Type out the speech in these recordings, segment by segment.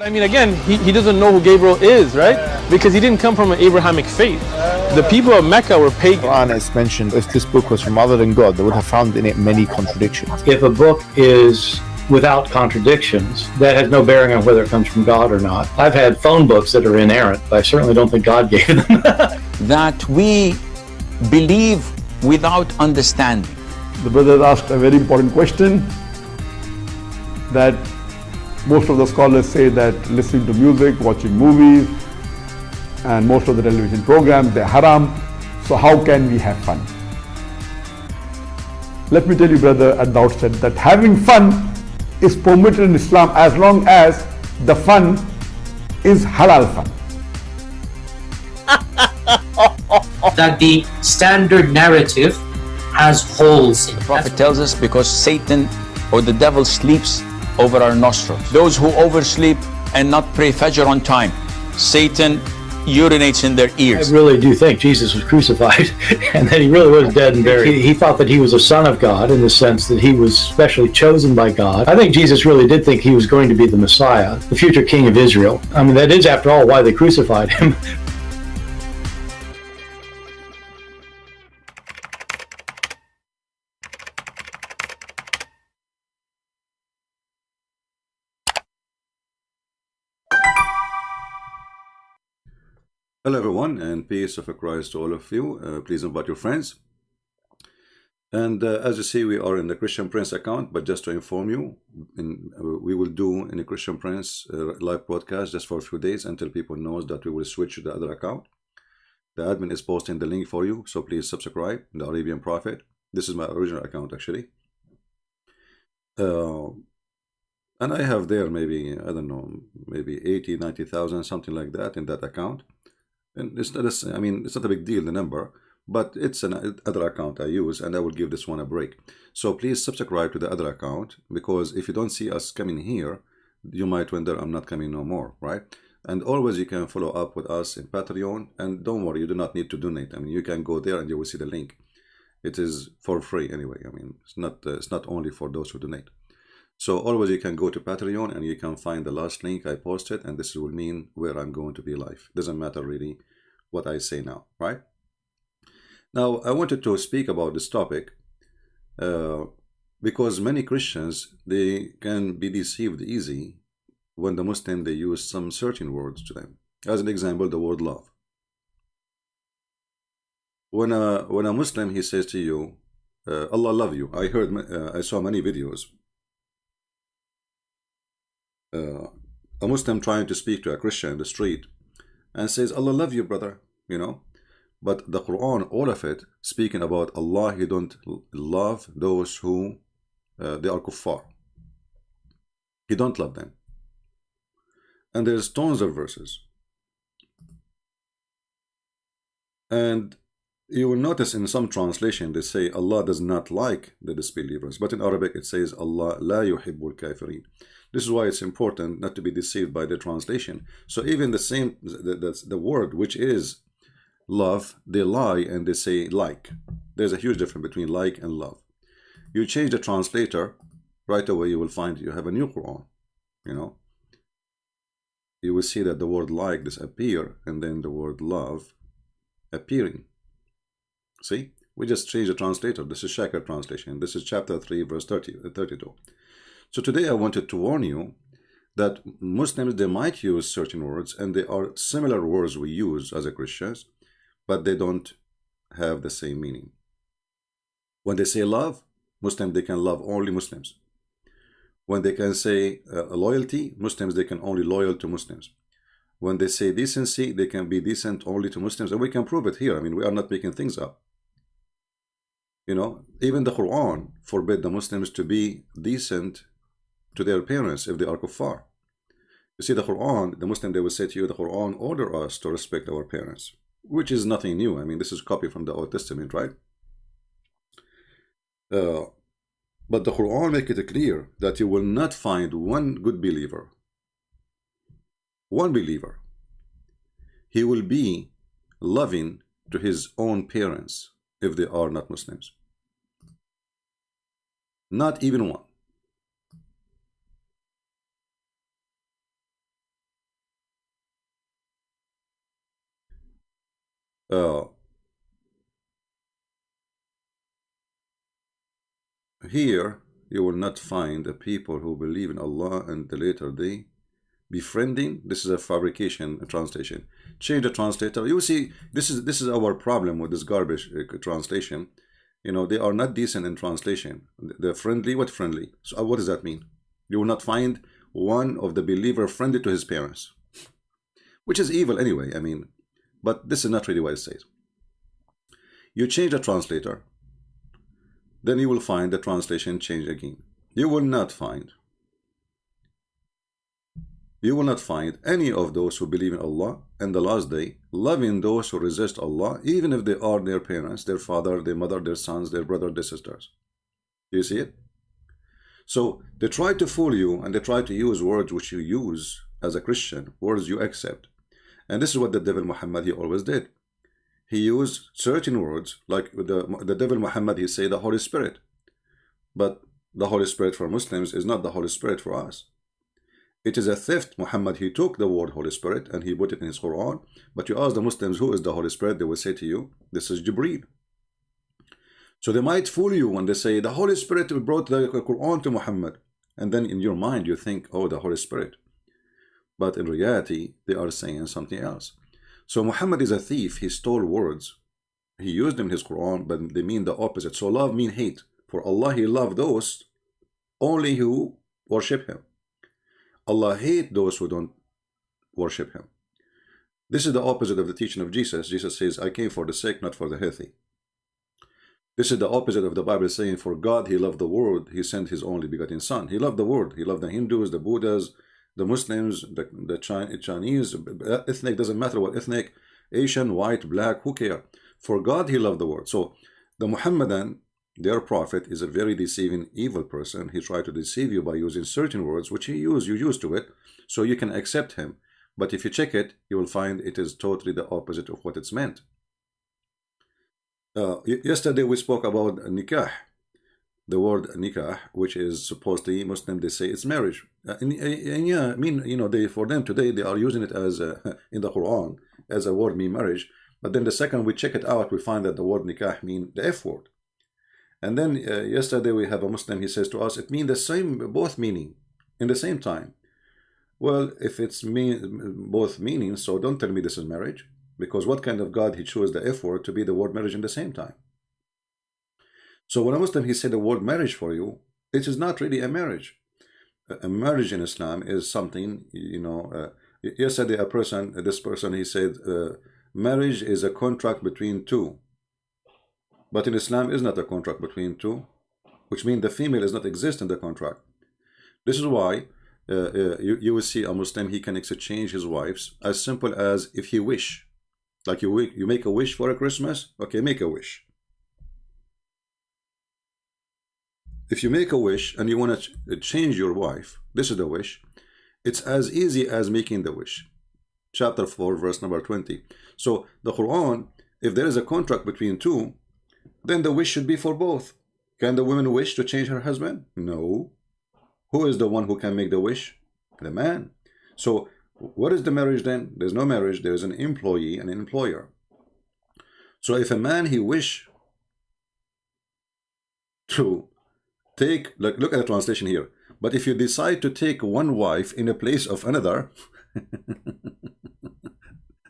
I mean, again, he doesn't know who Gabriel is, right? Because he didn't come from an Abrahamic faith. The people of Mecca were pagan. Quran is mentioned, if this book was from other than God, they would have found in it many contradictions. If a book is without contradictions, that has no bearing on whether it comes from God or not. I've had phone books that are inerrant, but I certainly don't think God gave them. That we believe without understanding. The brother asked a very important question, that most of the scholars say that listening to music, watching movies, and most of the television programs, they're haram. So how can we have fun? Let me tell you, brother, at the outset that having fun is permitted in Islam as long as the fun is halal fun. That the standard narrative has holes in it. The Prophet tells us because Satan or the devil sleeps over our nostrils. Those who oversleep and not pray Fajr on time, Satan urinates in their ears. I really do think Jesus was crucified and that he really was dead and buried. He thought that he was a son of God in the sense that he was specially chosen by God. I think Jesus really did think he was going to be the Messiah, the future king of Israel. I mean, that is, after all, why they crucified him. Hello everyone, and peace of Christ to all of you. Please invite your friends. And as you see, we are in the Christian Prince account, but just to inform you, we will do in the Christian Prince live broadcast just for a few days until people knows that we will switch to the other account. The admin is posting the link for you, so please subscribe. The Arabian Prophet. This is my original account actually. And I have there maybe, I don't know, maybe 80, 90,000, something like that in that account. And it's not I mean, it's not a big deal, the number, but it's another account I use, and I will give this one a break. So please subscribe to the other account, because if you don't see us coming here, you might wonder I'm not coming no more, right? And always you can follow up with us in Patreon, and don't worry, you do not need to donate. I mean, you can go there and you will see the link. It is for free anyway. I mean, it's not only for those who donate. So always you can go to Patreon and you can find the last link I posted, and this will mean where I'm going to be live. Doesn't matter really what I say now, right? Now I wanted to speak about this topic because many Christians, they can be deceived easy when the Muslim, they use some certain words to them. As an example, the word love. When a Muslim, he says to you, Allah love you. I saw many videos. A Muslim trying to speak to a Christian in the street and says, Allah love you, brother, you know. But the Quran, all of it, speaking about Allah, He don't love those who they are kuffar. He don't love them. And there's tons of verses. And you will notice in some translation they say Allah does not like the disbelievers, but in Arabic it says Allah la yuhibbul kafirin. This is why it's important not to be deceived by the translation. So even the same, the word which is love, they lie and they say like. There's a huge difference between like and love. You change the translator, right away you will find you have a new Quran, you know. You will see that the word like disappear and then the word love appearing. See, we just changed the translator. This is Sharia translation. This is chapter 3 verse 32. So today I wanted to warn you that Muslims, they might use certain words, and they are similar words we use as a Christians, but they don't have the same meaning. When they say love, Muslims, they can love only Muslims. When they can say loyalty, Muslims, they can only loyal to Muslims. When they say decency, they can be decent only to Muslims, and we can prove it here. I mean, we are not making things up. You know, even the Quran forbid the Muslims to be decent to their parents if they are kuffar. You see, the Quran, the Muslim, they will say to you, the Quran order us to respect our parents, which is nothing new. I mean, this is copied from the Old Testament, right? But the Quran make it clear that you will not find one good believer. One believer. He will be loving to his own parents if they are not Muslims. Not even one. Here you will not find the people who believe in Allah and the later day befriending. This is a fabrication, a translation. Change the translator. You see, this is our problem with this garbage translation. You know, they are not decent in translation. They're friendly. What friendly? So what does that mean? You will not find one of the believer friendly to his parents, which is evil anyway. I mean, but this is not really what it says. You change the translator, then you will find the translation change again. You will not find any of those who believe in Allah and the last day loving those who resist Allah, even if they are their parents, their father, their mother, their sons, their brother, their sisters. Do you see it? So they try to fool you, and they try to use words which you use as a Christian, words you accept. And this is what the devil Muhammad, he always did. He used certain words, like the devil Muhammad, he said the Holy Spirit. But the Holy Spirit for Muslims is not the Holy Spirit for us. It is a theft. Muhammad, he took the word Holy Spirit and he put it in his Quran. But you ask the Muslims, who is the Holy Spirit? They will say to you, this is Jibreel. So they might fool you when they say the Holy Spirit brought the Quran to Muhammad. And then in your mind you think, oh, the Holy Spirit. But in reality, they are saying something else. So Muhammad is a thief. He stole words. He used them in his Quran, but they mean the opposite. So love means hate. For Allah, he loved those only who worship him. Allah hates those who don't worship him. This is the opposite of the teaching of Jesus. Jesus says, I came for the sick, not for the healthy. This is the opposite of the Bible saying, for God, he loved the world. He sent his only begotten son. He loved the world. He loved the Hindus, the Buddhas, the Muslims, the Chinese, ethnic, doesn't matter what ethnic, Asian, white, black, who cares? For God, he loved the world. So the Muhammadan, their prophet, is a very deceiving, evil person. He tried to deceive you by using certain words, which you used to it, so you can accept him. But if you check it, you will find it is totally the opposite of what it's meant. Yesterday we spoke about nikah. The word nikah, which is supposedly Muslim, they say it's marriage. And yeah, I mean, you know, for them today, they are using it as in the Quran as a word mean marriage. But then the second we check it out, we find that the word nikah mean the F word. And then yesterday we have a Muslim, he says to us, it means the same, both meaning in the same time. Well, if it's both meanings, so don't tell me this is marriage, because what kind of God he chose the F word to be the word marriage in the same time? So when a Muslim, he said the word marriage for you, it is not really a marriage. A marriage in Islam is something, you know, yesterday this person, he said, marriage is a contract between two. But in Islam is not a contract between two, which means the female does not exist in the contract. This is why you will see a Muslim, he can exchange his wives as simple as if he wish. Like you make a wish for a Christmas, okay, make a wish. If you make a wish and you want to change your wife, this is the wish. It's as easy as making the wish. Chapter 4, verse number 20. So the Quran, if there is a contract between two, then the wish should be for both. Can the woman wish to change her husband? No. Who is the one who can make the wish? The man. So what is the marriage then? There's no marriage. There is an employee and an employer. So if a man, he wish to take, look at the translation here. But if you decide to take one wife in the place of another,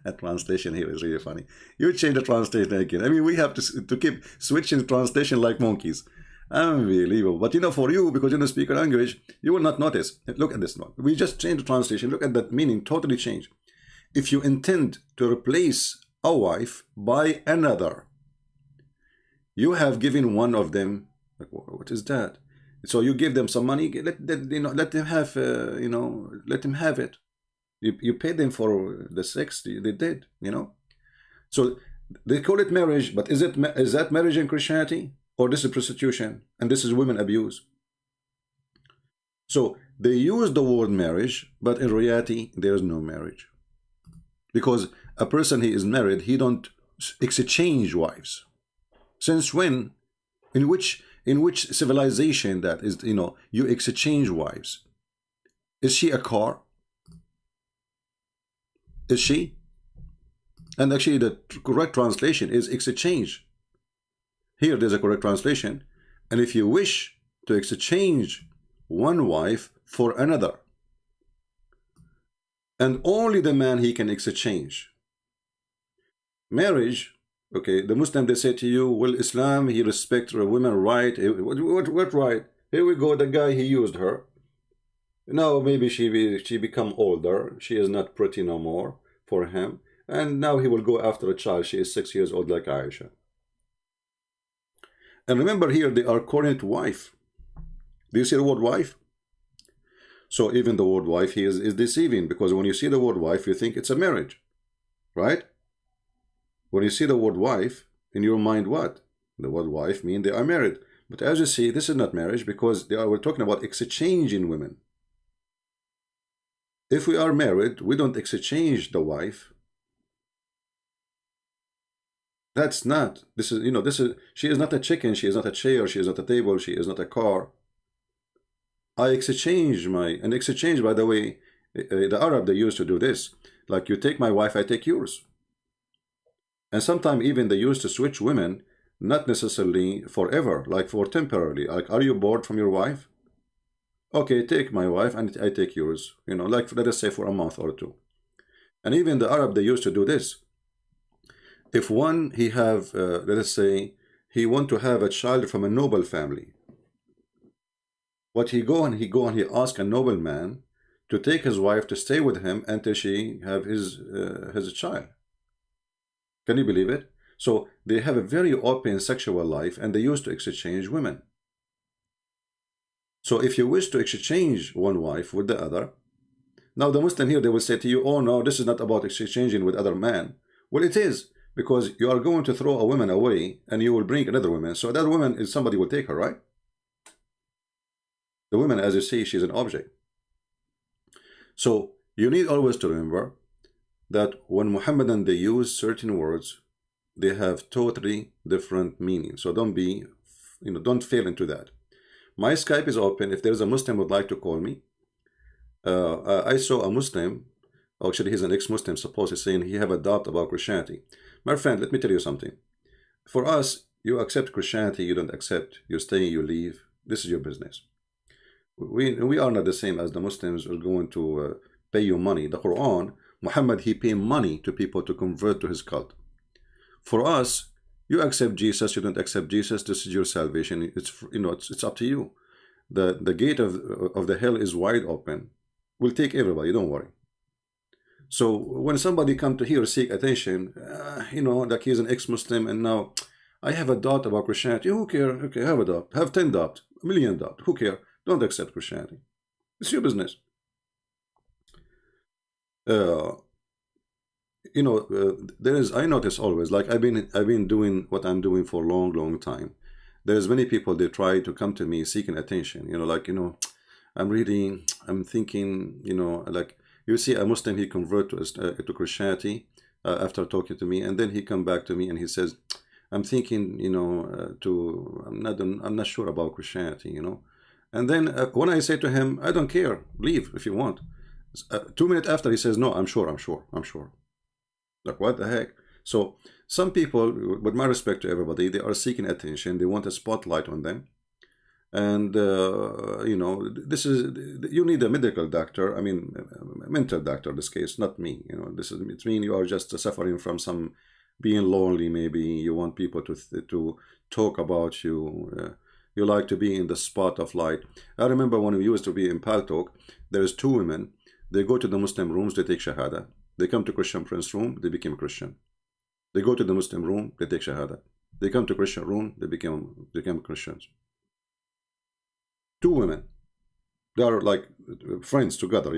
that translation here is really funny. You change the translation again. I mean, we have to keep switching translation like monkeys. Unbelievable. But you know, for you, because you don't speak a language, you will not notice. Look at this one. We just changed the translation. Look at that meaning, totally changed. If you intend to replace a wife by another, you have given one of them. Like, what is that? So you give them some money. Let them have. Let them have it. You pay them for the sex they did. You know. So they call it marriage, but is that marriage in Christianity? Or this is prostitution, and this is women abuse. So they use the word marriage, but in reality, there is no marriage. Because a person he is married, he don't exchange wives. Since when? In which civilization that is, you exchange wives? Is she a car? Is she? And actually the correct translation is exchange. Here there's a correct translation. And if you wish to exchange one wife for another, and only the man he can exchange. Marriage, okay, the Muslim, they say to you, well, Islam, he respects a woman's right. What right? Here we go, the guy, he used her. Now maybe she become older. She is not pretty no more for him. And now he will go after a child. She is 6 years old like Aisha. And remember here, they are calling it wife. Do you see the word wife? So even the word wife here is deceiving, because when you see the word wife, you think it's a marriage, right? When you see the word wife, in your mind, what? The word wife means they are married. But as you see, this is not marriage, because we're talking about exchanging women. If we are married, we don't exchange the wife. That's not, she is not a chicken, she is not a chair, she is not a table, she is not a car. I exchange and exchange, by the way, the Arab, they used to do this. Like, you take my wife, I take yours. And sometimes even they used to switch women, not necessarily forever, like for temporarily. Like, are you bored from your wife? Okay, take my wife and I take yours. Like, let us say for a month or two. And even the Arab, they used to do this. If one, he have, let us say, he want to have a child from a noble family. But he go and he ask a nobleman to take his wife to stay with him until she have his child. Can you believe it? So they have a very open sexual life, and they used to exchange women. So if you wish to exchange one wife with the other, now the Muslim here, they will say to you, oh no, this is not about exchanging with other man. Well, it is, because you are going to throw a woman away and you will bring another woman. So that woman is somebody will take her, right? The woman, as you see, she's an object. So you need always to remember that when Muhammadan, they use certain words, they have totally different meanings. So don't fail into that. My Skype is open. If there's a Muslim who would like to call me, I saw a Muslim, actually he's an ex-Muslim, supposedly saying he have a doubt about Christianity. My friend, let me tell you something. For us, you accept Christianity, you don't accept, you stay, you leave. This is your business. We are not the same as the Muslims who are going to pay you money. The Quran, Muhammad, he paid money to people to convert to his cult. For us, you accept Jesus, you don't accept Jesus, this is your salvation. It's up to you. The gate of the hell is wide open. We'll take everybody, don't worry. So when somebody come to here seek attention, like he's an ex-Muslim and now I have a doubt about Christianity. Who cares? Okay, have a doubt. Have 10 doubts, a million doubts. Who cares? Don't accept Christianity. It's your business. I notice always, like I've been doing what I'm doing for a long time. There's many people, they try to come to me seeking attention. I'm reading, I'm thinking, like you see a Muslim, he convert to Christianity after talking to me, and then he come back to me and he says, I'm thinking, I'm not sure about Christianity, And then when I say to him, I don't care, leave if you want. 2 minutes after, he says, no, I'm sure. Like, what the heck? So some people, with my respect to everybody, they are seeking attention. They want a spotlight on them. And, this is, you need a medical doctor. I mean, a mental doctor in this case, not me. It means you are just suffering from some being lonely. Maybe you want people to talk about you. You like to be in the spot of light. I remember when we used to be in Paltalk, there's 2 women. They go to the Muslim rooms, they take Shahada. They come to Christian Prince room, they became Christian. They go to the Muslim room, they take Shahada. They come to Christian room, they became Christians. 2 women. They are like friends together,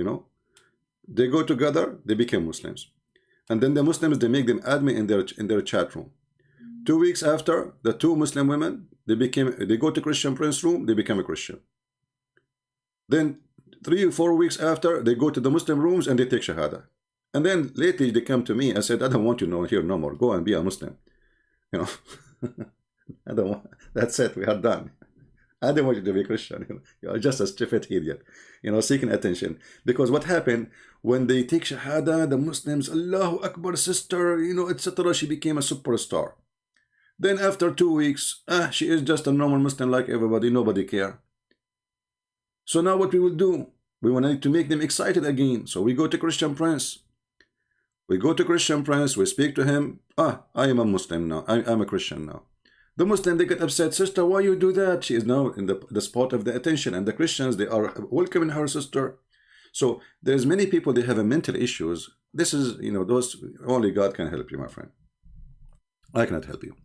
They go together, they became Muslims. And then the Muslims, they make them admin in their chat room. 2 weeks after, the 2 Muslim women, they go to Christian Prince room, they become a Christian. Then 3 or 4 weeks after, they go to the Muslim rooms and they take Shahada. And then lately they come to me and said, I don't want you here no more. Go and be a Muslim. I don't want, that's it, we are done. I don't want you to be Christian. You are just a stupid idiot, seeking attention. Because what happened when they take Shahada, the Muslims, Allahu Akbar, sister, etc., she became a superstar. Then after 2 weeks, she is just a normal Muslim like everybody, nobody care. So now what we will do? We want to make them excited again. So we go to Christian Prince. We go to Christian Prince, we speak to him. I am a Muslim now. I'm a Christian now. The Muslim, they get upset. Sister, why you do that? She is now in the spot of the attention. And the Christians, they are welcoming her, sister. So there's many people, they have mental issues. This is, those, only God can help you, my friend. I cannot help you.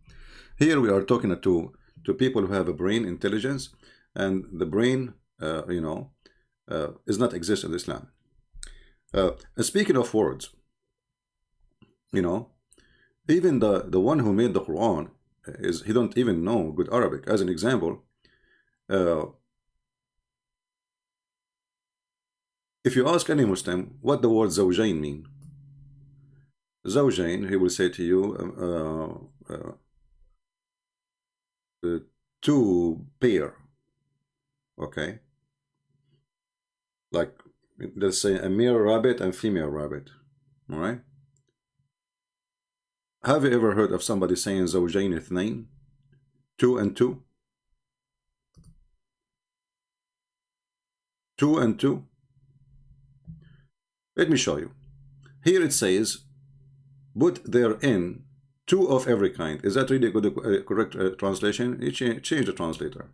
Here we are talking to people who have a brain intelligence. And the brain, is not exist in Islam. Speaking of words, even the one who made the Quran, he don't even know good Arabic. As an example, if you ask any Muslim what the word zawjain mean, zawjain, he will say to you, two pair. Okay, like let's say a male rabbit and female rabbit. All right. Have you ever heard of somebody saying zawjain ithnain? 2 and 2? 2 and 2? Let me show you. Here it says, put therein 2 of every kind. Is that really a good, correct translation? You change the translator.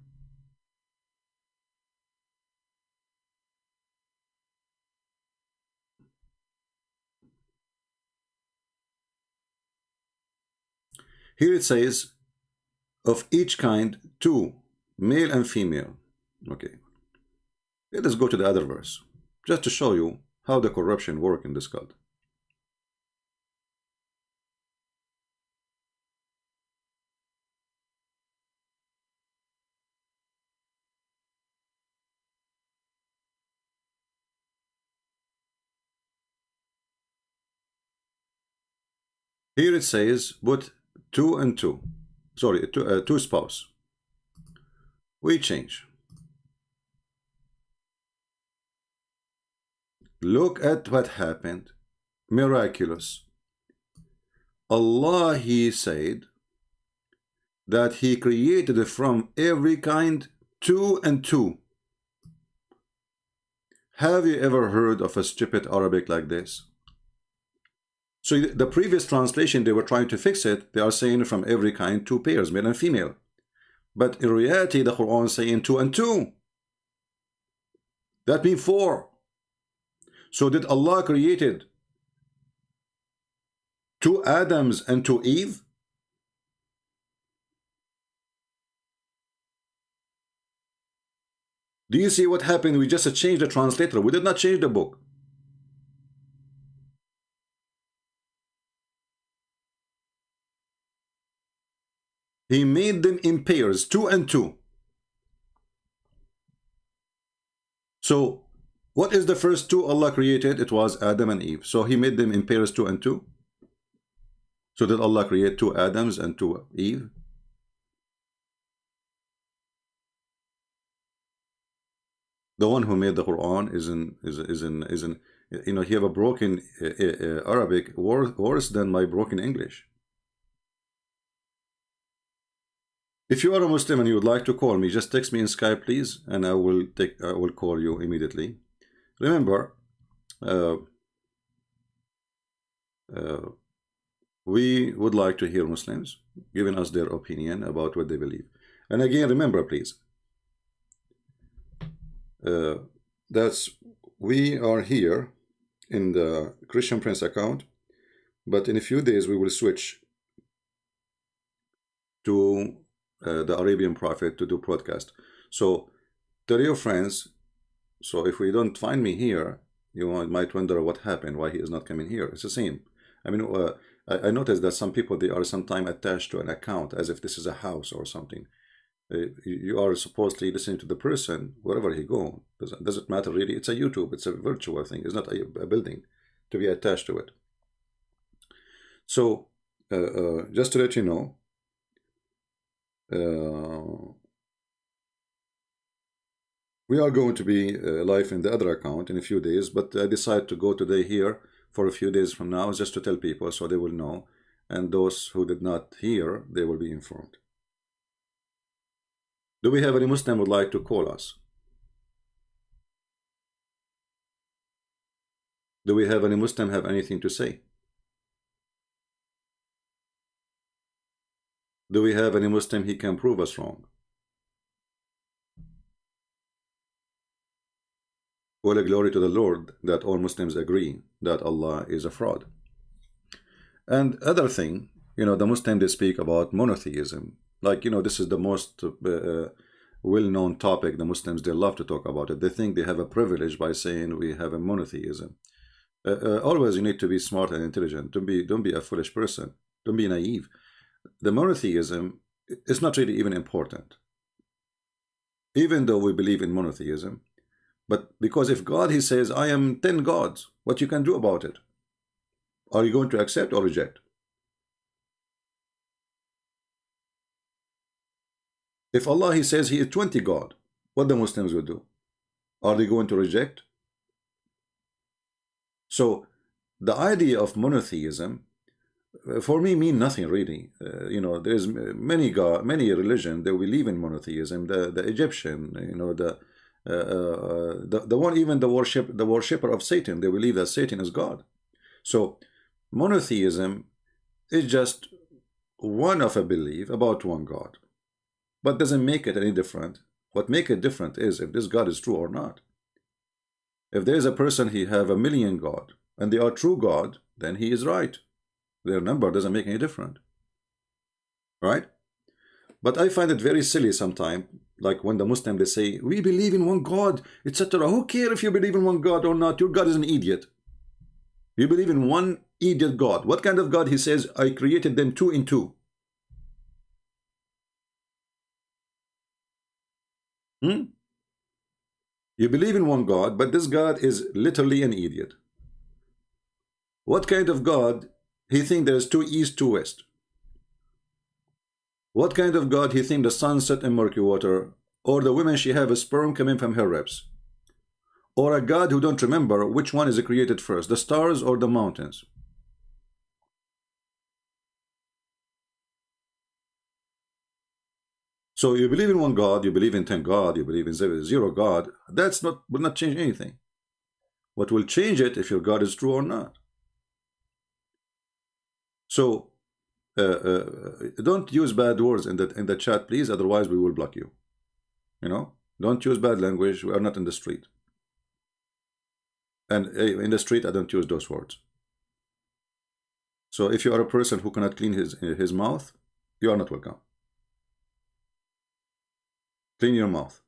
Here it says, of each kind, 2, male and female. Okay. Let us go to the other verse, just to show you how the corruption works in this cult. Here it says, put 2 and 2. Sorry, two spouse. We change. Look at what happened. Miraculous. Allah, He said that He created from every kind 2 and 2. Have you ever heard of a stupid Arabic like this? So the previous translation, they were trying to fix it. They are saying from every kind 2 pairs, male and female. But in reality, the Quran is saying 2 and 2. That means 4. So did Allah created 2 Adams and 2 Eve? Do you see what happened? We just changed the translator. We did not change the book. He made them in pairs, 2 and 2. So, what is the first 2 Allah created? It was Adam and Eve. So, He made them in pairs, 2 and 2. So, did Allah create 2 Adams and 2 Eve? The one who made the Quran he have a broken Arabic worse than my broken English. If you are a Muslim and you would like to call me, just text me in Skype, please, and I will call you immediately. Remember, we would like to hear Muslims giving us their opinion about what they believe. And again, remember, please, we are here in the Christian Prince account, but in a few days we will switch to the Arabian Prophet to do broadcast. So tell your friends. So if we don't find me here, you might wonder what happened, why he is not coming here. It's the same. I mean, I noticed that some people, they are sometimes attached to an account as if this is a house or something. You are supposedly listening to the person wherever he go. Doesn't matter really. It's a YouTube. It's a virtual thing. It's not a building to be attached to it. So just to let you know, We are going to be live in the other account in a few days, but I decided to go today here for a few days from now, just to tell people so they will know, and those who did not hear, they will be informed. Do we have any Muslim who would like to call us? Do we have any Muslim have anything to say? Do we have any Muslim he can prove us wrong? All glory to the Lord that all Muslims agree that Allah is a fraud. And other thing, you know, the Muslims, they speak about monotheism. Like, you know, this is the most well-known topic. The Muslims, they love to talk about it. They think they have a privilege by saying we have a monotheism. Always you need to be smart and intelligent. Don't be a foolish person. Don't be naive. The monotheism is not really even important. Even though we believe in monotheism, but because if God, he says, I am 10 gods, what you can do about it? Are you going to accept or reject? If Allah, he says he is 20 God, what the Muslims will do? Are they going to reject? So the idea of monotheism for me mean nothing really. You know, there's many religion that believe in monotheism. The Egyptian, you know, the one, even the worshipper of Satan, they believe that Satan is God. So monotheism is just one of a belief about one God, but doesn't make it any different. What make it different is if this God is true or not. If there is a person he have 1 million God and they are true God, then he is right. Their number doesn't make any difference, right? But I find it very silly sometimes, like when the Muslim, they say we believe in one God, etc. Who cares if you believe in one God or not? Your God is an idiot. You believe in one idiot God. What kind of God? He says, I created them 2 in 2. You believe in one God, but this God is literally an idiot. What kind of God? He think there's 2 east, 2 west. What kind of God he think the sun set in murky water, or the woman she have a sperm coming from her ribs, or a God who don't remember which one is created first, the stars or the mountains? So you believe in one God, you believe in 10 God, you believe in 0 God. That's not will not change anything. What will change it if your God is true or not? So don't use bad words in the chat, please. Otherwise, we will block you. You know, don't use bad language. We are not in the street, and in the street, I don't use those words. So if you are a person who cannot clean his mouth, you are not welcome. Clean your mouth.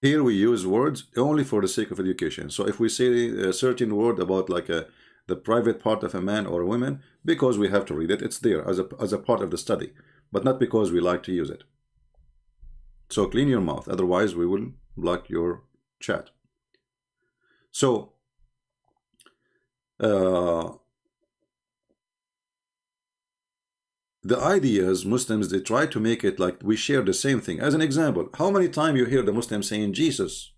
Here we use words only for the sake of education. So if we say a certain word about like the private part of a man or a woman, because we have to read it, it's there as a part of the study, but not because we like to use it. So clean your mouth, otherwise we will block your chat. So the ideas, Muslims, they try to make it like we share the same thing. As an example, how many times you hear the Muslims saying Jesus?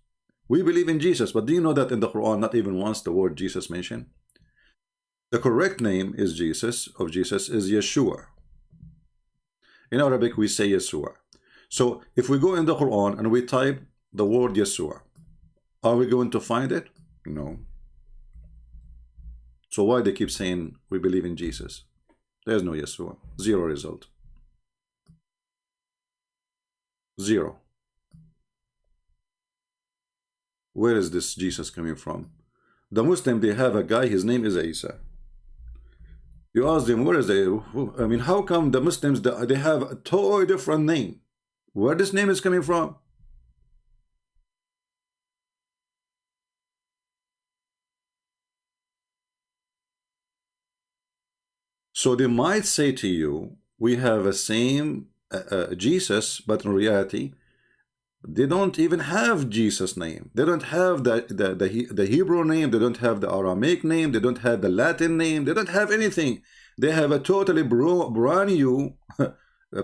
We believe in Jesus, but do you know that in the Quran not even once the word Jesus mentioned? The correct name is Jesus, of Jesus, is Yeshua. In Arabic we say Yeshua. So if we go in the Quran and we type the word Yeshua, are we going to find it? No. So why they keep saying we believe in Jesus? There's no Yeshua. 0 result. 0. Where is this Jesus coming from? The Muslim, they have a guy, his name is Isa. You ask them, where is they? I mean, how come the Muslims, they have a totally different name? Where this name is coming from? So they might say to you, we have a same Jesus, but in reality, they don't even have Jesus' name. They don't have the Hebrew name. They don't have the Aramaic name. They don't have the Latin name. They don't have anything. They have a totally brand new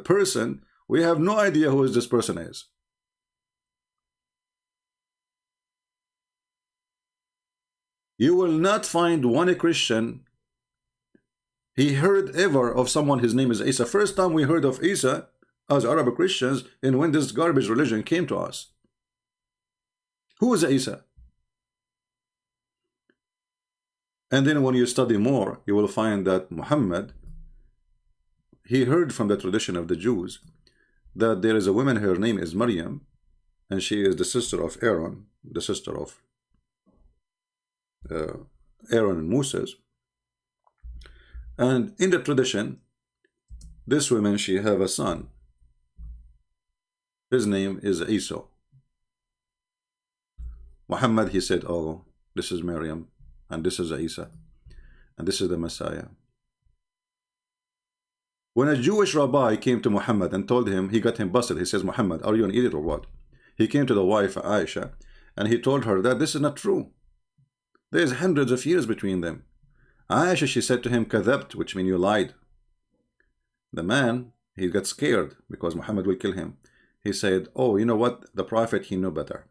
person. We have no idea who this person is. You will not find one Christian he heard ever of someone his name is Isa. First time we heard of Isa as Arab Christians and when this garbage religion came to us. Who is Isa? And then when you study more, you will find that Muhammad, he heard from the tradition of the Jews that there is a woman, her name is Maryam, and she is the sister of Aaron, the sister of Aaron and Moses. And in the tradition, this woman, she have a son. His name is Isa. Muhammad, he said, oh, this is Maryam, and this is Isa, and this is the Messiah. When a Jewish rabbi came to Muhammad and told him, he got him busted. He says, Muhammad, are you an idiot or what? He came to the wife, Aisha, and he told her that this is not true. There's hundreds of years between them. Aisha, she said to him, kadhabt, which means you lied. The man, he got scared because Muhammad will kill him. He said, oh, you know what? The prophet, he knew better.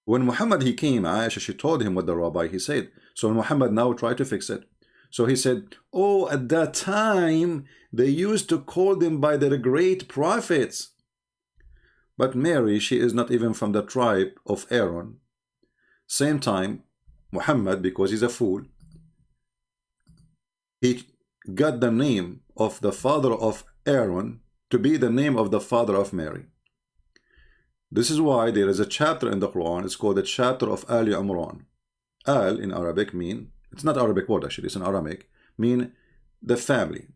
When Muhammad, he came, Aisha, she told him what the rabbi, he said. So Muhammad now tried to fix it. So he said, oh, at that time, they used to call them by their great prophets. But Mary, she is not even from the tribe of Aaron. Same time, Muhammad, because he's a fool, he got the name of the father of Aaron to be the name of the father of Mary. This is why there is a chapter in the Quran, it's called the chapter of Ali Imran. Al in Arabic mean, it's not Arabic word actually, it's in Aramaic, mean the family.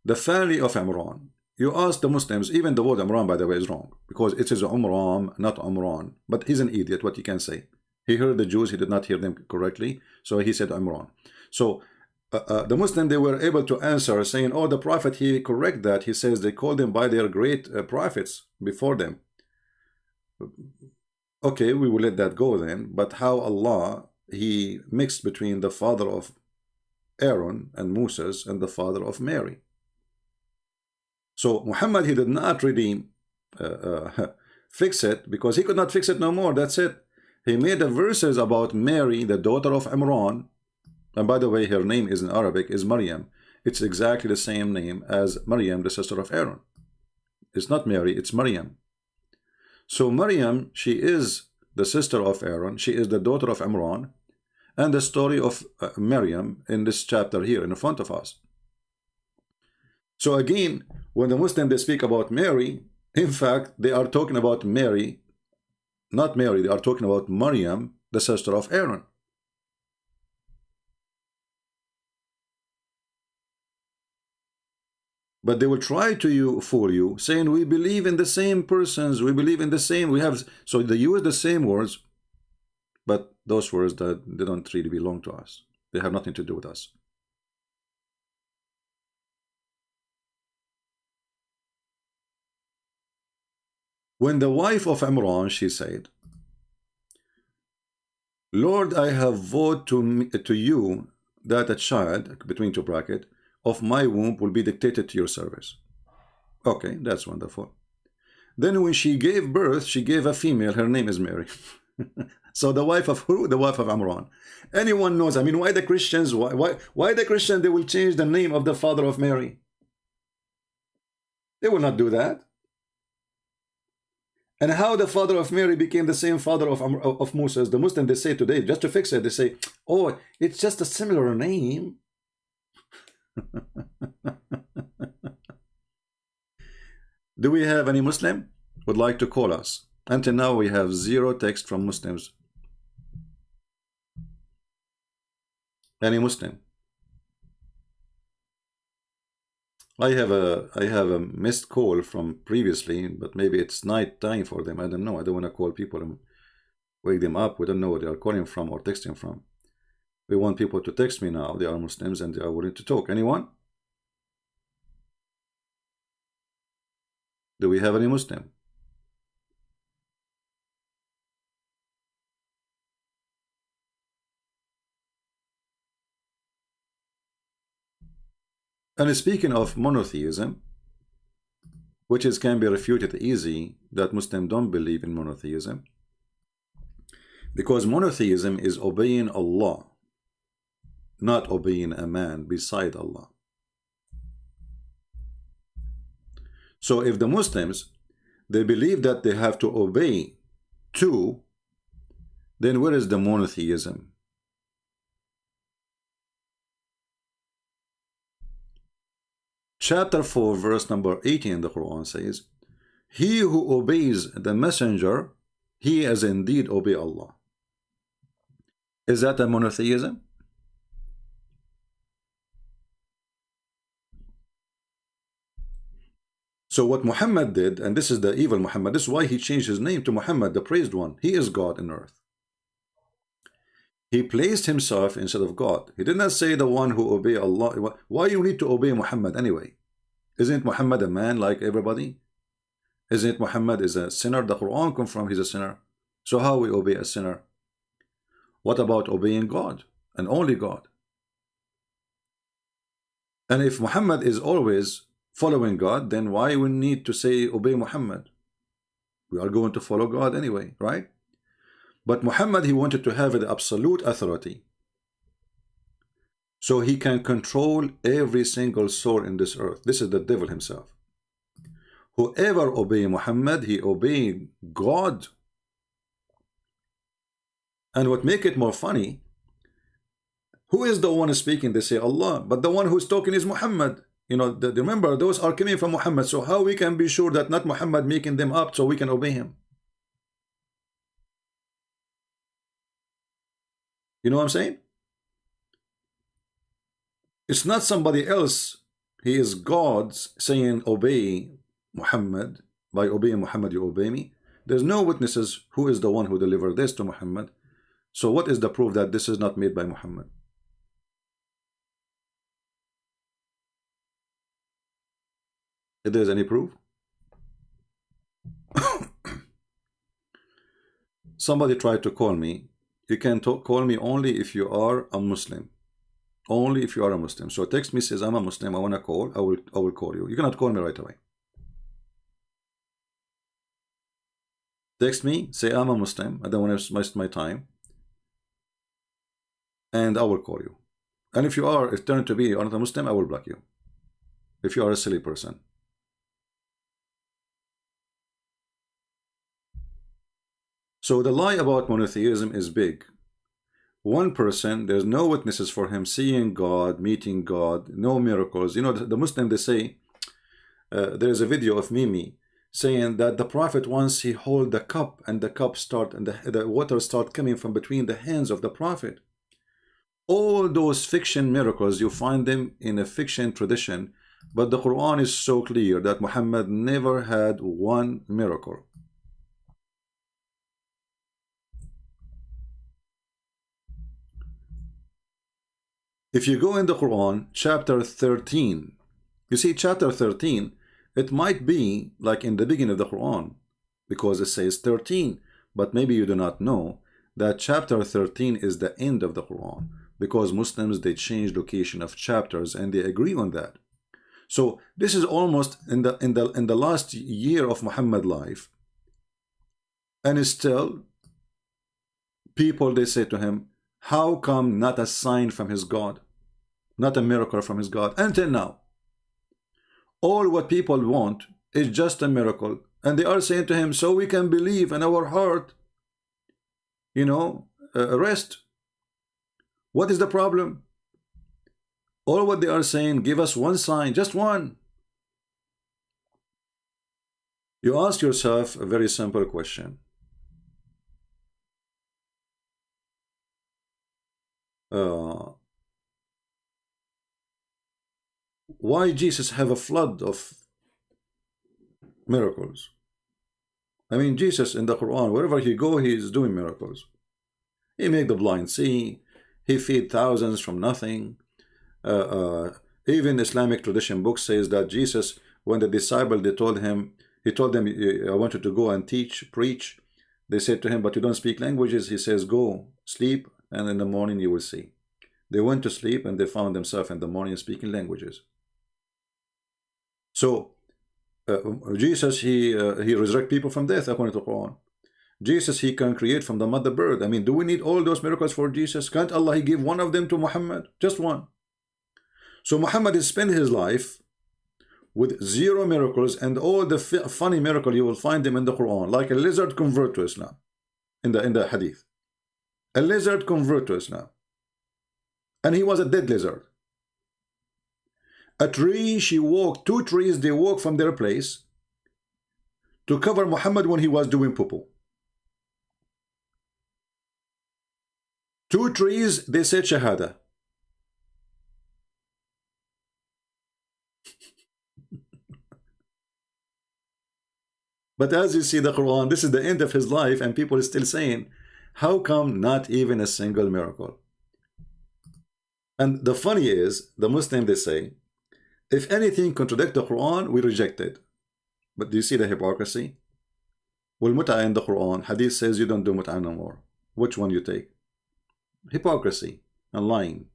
The family of Imran. You ask the Muslims, even the word Imran, by the way, is wrong, because it is Umram, not Umran. But he's an idiot, what he can say. He heard the Jews, he did not hear them correctly, so he said Imran. So the Muslim, they were able to answer saying, oh, the prophet, he correct that. He says they called them by their great prophets before them. Okay, we will let that go then. But how Allah, he mixed between the father of Aaron and Moses and the father of Mary. So Muhammad, he did not really fix it, because he could not fix it no more. That's it. He made the verses about Mary, the daughter of Imran. And by the way, her name is in Arabic is Maryam. It's exactly the same name as Maryam, the sister of Aaron. It's not Mary, it's Maryam. So Maryam, she is the sister of Aaron. She is the daughter of Imran. And the story of Maryam in this chapter here in front of us. So again, when the Muslims, they speak about Mary, in fact, they are talking about Mary, not Mary, they are talking about Maryam, the sister of Aaron. But they will try to fool you, saying we believe in the same persons, we believe in the same, we have, so they use the same words, but those words that they don't really belong to us. They have nothing to do with us. When the wife of Imran, she said, Lord, I have vowed to you that a child, between two brackets, of my womb will be dictated to your service. Okay, that's wonderful. Then when she gave birth, she gave a female, her name is Mary. So the wife of who? The wife of Imran. Anyone knows, I mean, why the Christians, why the Christians, they will change the name of the father of Mary? They will not do that. And how the father of Mary became the same father of Moses, the Muslims, they say today, just to fix it, they say, oh, it's just a similar name. Do we have any Muslim would like to call us? Until now we have zero text from Muslims. Any Muslim? I have a missed call from previously, but maybe it's night time for them. I don't know. I don't want to call people and wake them up. We don't know where they are calling from or texting from. We want people to text me now. They are Muslims and they are willing to talk. Anyone? Do we have any Muslim? And speaking of monotheism, which can be refuted easy, that Muslims don't believe in monotheism. Because monotheism is obeying Allah, not obeying a man beside Allah. So if the Muslims, they believe that they have to obey two, then where is the monotheism? Chapter 4 verse number 18 in the Quran says, he who obeys the messenger, he has indeed obeyed Allah. Is that a monotheism? So what Muhammad did, and this is the evil Muhammad, this is why he changed his name to Muhammad, the praised one. He is God in earth. He placed himself instead of God. He did not say the one who obey Allah. Why you need to obey Muhammad anyway? Isn't Muhammad a man like everybody? Isn't Muhammad is a sinner? The Quran confirms he's a sinner. So how we obey a sinner? What about obeying God and only God? And if Muhammad is always following God, then why we need to say obey Muhammad? We are going to follow God anyway, right? But Muhammad, he wanted to have the absolute authority, so he can control every single soul in this earth. This is the devil himself. Whoever obey Muhammad, he obey God. And what make it more funny, who is the one speaking? They say Allah, but the one who's talking is Muhammad. You know, remember, those are coming from Muhammad. So how we can be sure that not Muhammad making them up so we can obey him? You know what I'm saying? It's not somebody else. He is God saying obey Muhammad. By obeying Muhammad you obey me. There's no witnesses who is the one who delivered this to Muhammad. So what is the proof that this is not made by Muhammad? If there's any proof? Somebody tried to call me. You can call me only if you are a Muslim. Only if you are a Muslim. So text me, says I'm a Muslim, I want to call, I will call you. You cannot call me right away. Text me, say I'm a Muslim, I don't want to waste my time, and I will call you. And if you are, if turn to be you're not a Muslim, I will block you. If you are a silly person. So the lie about monotheism is big. One person, there's no witnesses for him seeing God, meeting God, no miracles. You know, the Muslim, they say, there's a video of Mimi saying that the Prophet, once he hold the cup and the cup start and the water start coming from between the hands of the Prophet. All those fiction miracles, you find them in a fiction tradition, but the Quran is so clear that Muhammad never had one miracle. If you go in the Quran, chapter 13, you see chapter 13, it might be like in the beginning of the Quran, because it says 13, but maybe you do not know that chapter 13 is the end of the Quran, because Muslims, they change location of chapters and they agree on that. So this is almost in the last year of Muhammad's life, and still people, they say to him, how come not a sign from his God, not a miracle from his God? Until now, all what people want is just a miracle, and they are saying to him, so we can believe in our heart, you know, rest. What is the problem? All what they are saying, give us one sign, just one. You ask yourself a very simple question. Why Jesus have a flood of miracles? I mean, Jesus in the Quran, wherever he go, he is doing miracles. He make the blind see, he feed thousands from nothing. Even Islamic tradition book says that Jesus, when the disciple, he told them, I want you to go and teach, preach. They said to him, but you don't speak languages. He says, go, sleep, and in the morning you will see. They went to sleep and they found themselves in the morning speaking languages. So Jesus, he resurrect people from death according to the Quran. Jesus, he can create from the mother bird. I mean, do we need all those miracles for Jesus? Can't Allah give one of them to Muhammad? Just one. So Muhammad has spent his life with 0 miracles, and all the funny miracle you will find them in the Quran, like a lizard convert to Islam in the hadith. A lizard convert to Islam, and he was a dead lizard. A tree, she walked, 2 trees, they walked from their place to cover Muhammad when he was doing poo-poo. 2 trees, they said Shahada. But as you see the Quran, this is the end of his life, and people are still saying, how come not even a single miracle? And the funny is, the Muslim, they say, if anything contradicts the Quran, we reject it. But do you see the hypocrisy? Well, mut'ah in the Quran, hadith says you don't do mut'ah no more. Which one you take? Hypocrisy and lying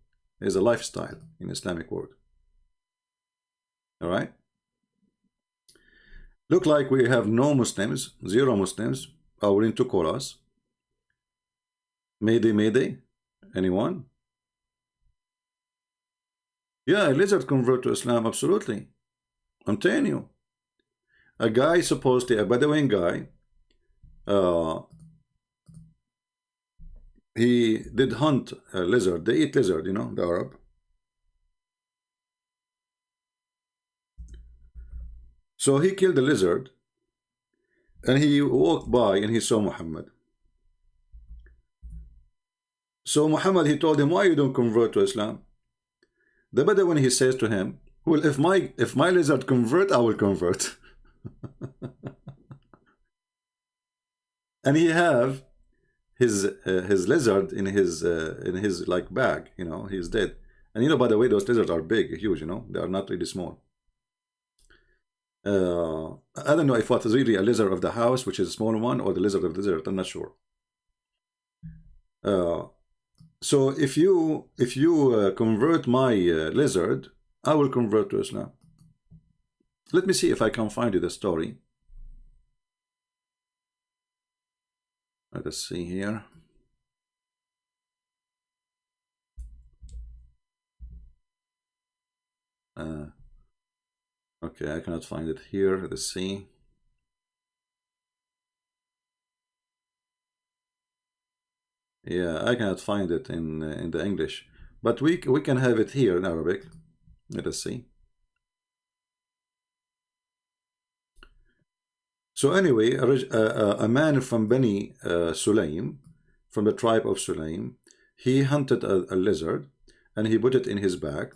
is a lifestyle in Islamic world. All right? Look like we have no Muslims, 0 Muslims are willing to call us. Mayday, mayday. Anyone? Yeah, a lizard convert to Islam, absolutely. I'm telling you. A guy, supposedly a Bedouin guy, he did hunt a lizard. They eat lizard, you know, the Arab. So he killed the lizard, and he walked by and he saw Muhammad. So Muhammad, he told him, why you don't convert to Islam? The Bedouin, he says to him, well, if my lizard convert, I will convert. And he have his lizard in his like bag, you know, he's dead. And you know, by the way, those lizards are big, huge, you know, they are not really small. I don't know if it was really a lizard of the house, which is a small one, or the lizard of the desert. I'm not sure. So if you convert my lizard, I will convert to Islam. Let me see if I can find you the story. Let us see here. Okay, I cannot find it here. Let's see. Yeah, I cannot find it in the English, but we can have it here in Arabic. Let us see. So anyway, a man from Bani Sulaim, from the tribe of Sulaim, he hunted a lizard and he put it in his bag.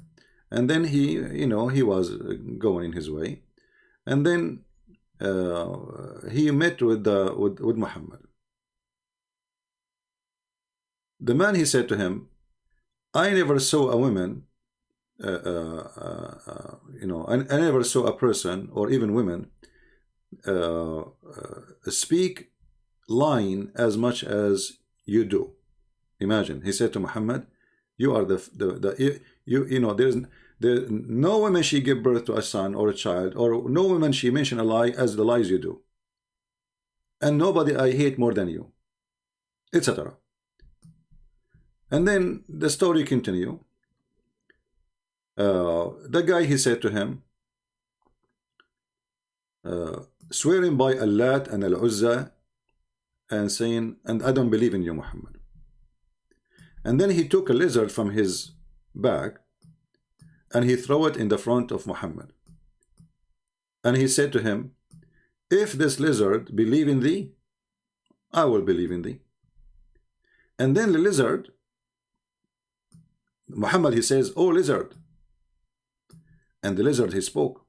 And then he, you know, he was going in his way, and then he met with Muhammad. The man, he said to him, I never saw a woman, you know, I never saw a person, or even women, speak lying as much as you do. Imagine, he said to Muhammad, you are you know, there's no woman she give birth to a son or a child, or no woman she mention a lie as the lies you do, and nobody I hate more than you, etc. And then the story continue. The guy, he said to him, swearing by Allat and Al-Uzza, and saying, and I don't believe in you, Muhammad. And then he took a lizard from his bag and he threw it in the front of Muhammad. And he said to him, if this lizard believe in thee, I will believe in thee. And then the lizard, Muhammad, he says, oh lizard. And the lizard, he spoke.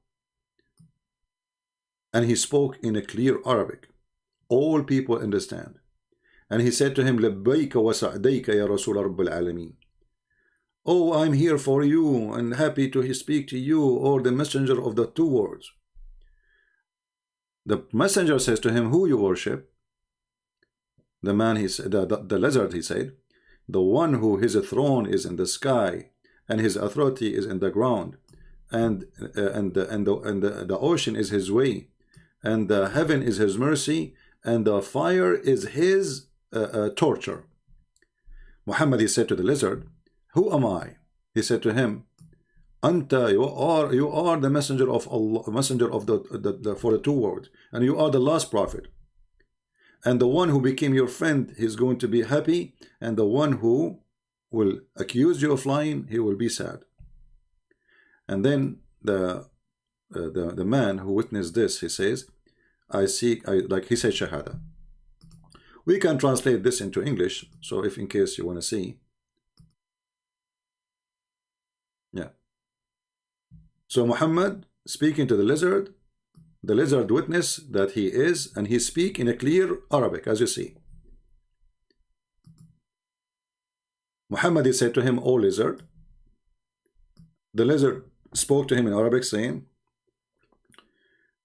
And he spoke in a clear Arabic. All people understand. And he said to him, لبيك وسعديك يا رسول رب العالمين. Oh, I'm here for you and happy to speak to you, or the messenger of the 2 words. The messenger says to him, who you worship? The man, he said, the lizard, he said, the one who his throne is in the sky and his authority is in the ground, and the ocean is his way, and the heaven is his mercy, and the fire is his torture. Muhammad, he said to the lizard, who am I? He said to him, Anta, you are the messenger of Allah, messenger of the for the two words, and you are the last prophet. And the one who became your friend, he's going to be happy, and the one who will accuse you of lying, he will be sad. And then the man who witnessed this, he says, like he said shahada. We can translate this into English, so if in case you want to see. Yeah. So Muhammad speaking to the lizard witnessed that he is, and he speak in a clear Arabic, as you see. Muhammad, he said to him, O lizard. The lizard spoke to him in Arabic, saying,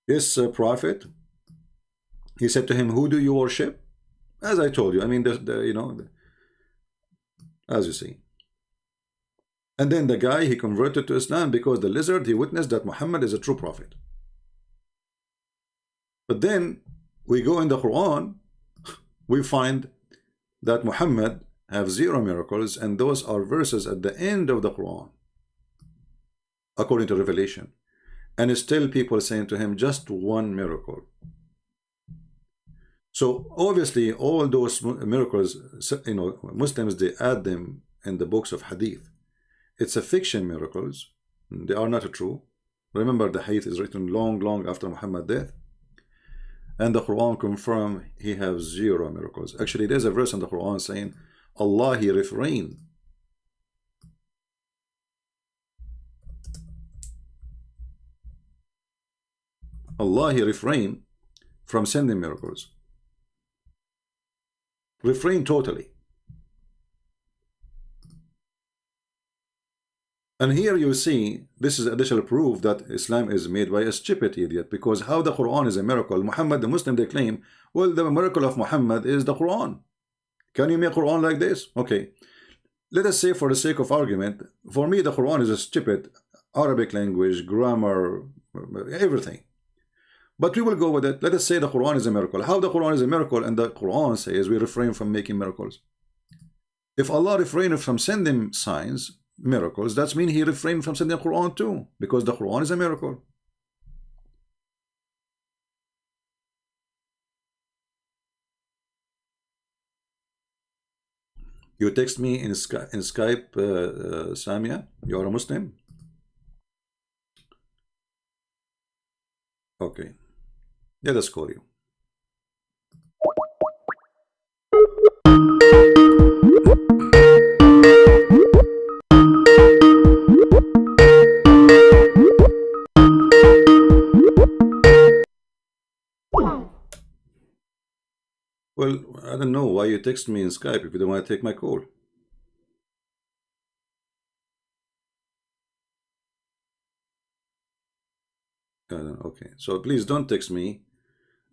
Yes, prophet. He said to him, who do you worship? As I told you, I mean, as you see. And then the guy, he converted to Islam because the lizard, he witnessed that Muhammad is a true prophet. But then we go in the Quran, we find that Muhammad have 0 miracles, and those are verses at the end of the Quran, according to Revelation. And still people saying to him, just 1 miracle. So obviously all those miracles, Muslims, they add them in the books of Hadith. It's a fiction miracles. They are not true. Remember, the Hadith is written long after Muhammad's death. And the Quran confirm he has 0 miracles. Actually, there's a verse in the Quran saying, Allah, he refrained. Allah, he refrained from sending miracles. Refrain totally. And here you see, this is additional proof that Islam is made by a stupid idiot, because how the Quran is a miracle? Muhammad, the Muslim, they claim, well, the miracle of Muhammad is the Quran. Can you make Quran like this? Okay. Let us say, for the sake of argument, for me the Quran is a stupid Arabic language, grammar, everything. But we will go with it. Let us say the Quran is a miracle. How the Quran is a miracle, and the Quran says we refrain from making miracles. If Allah refrained from sending signs, miracles, that means he refrained from sending the Quran too, because the Quran is a miracle. You text me in Skype, Samia, you are a Muslim? Okay. Let us call you. Well, I don't know why you text me in Skype if you don't want to take my call. Okay, so please don't text me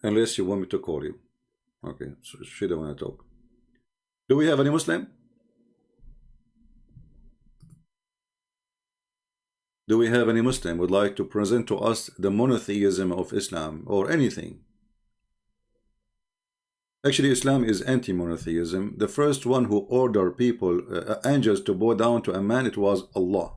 unless you want me to call you. Okay, so she don't want to talk. Do we have any Muslim? Do we have any Muslim would like to present to us the monotheism of Islam or anything? Actually, Islam is anti-monotheism. The first one who ordered people, angels, to bow down to a man, it was Allah.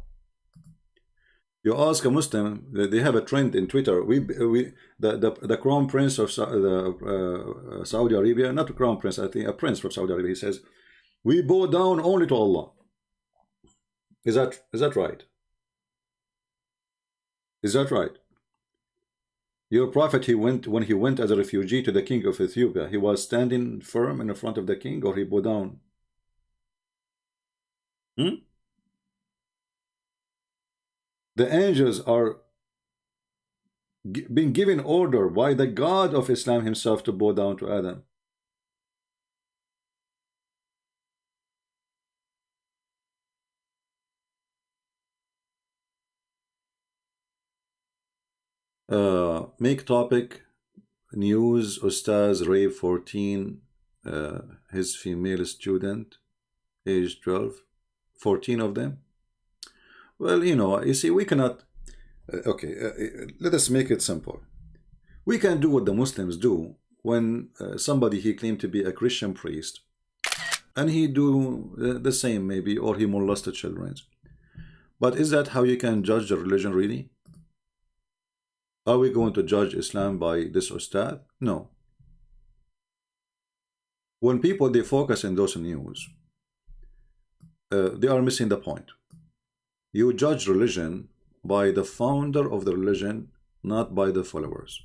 You ask a Muslim, they have a trend in Twitter. The crown prince of Saudi Arabia, not a crown prince, I think a prince from Saudi Arabia, he says, we bow down only to Allah. Is that right? Is that right? Your prophet, when he went as a refugee to the king of Ethiopia, he was standing firm in front of the king, or he bowed down? The angels are being given order by the God of Islam himself to bow down to Adam. Make topic news. Ustaz rape 14 his female student age 12, 14 of them. Well, you see, we cannot okay, let us make it simple. We can do what the Muslims do. when somebody he claimed to be a Christian priest, and he do the same maybe, or he molested children. But is that how you can judge the religion really? Are we going to judge Islam by this ustad? No. When people they focus in those news, they are missing the point. You judge religion by the founder of the religion, not by the followers.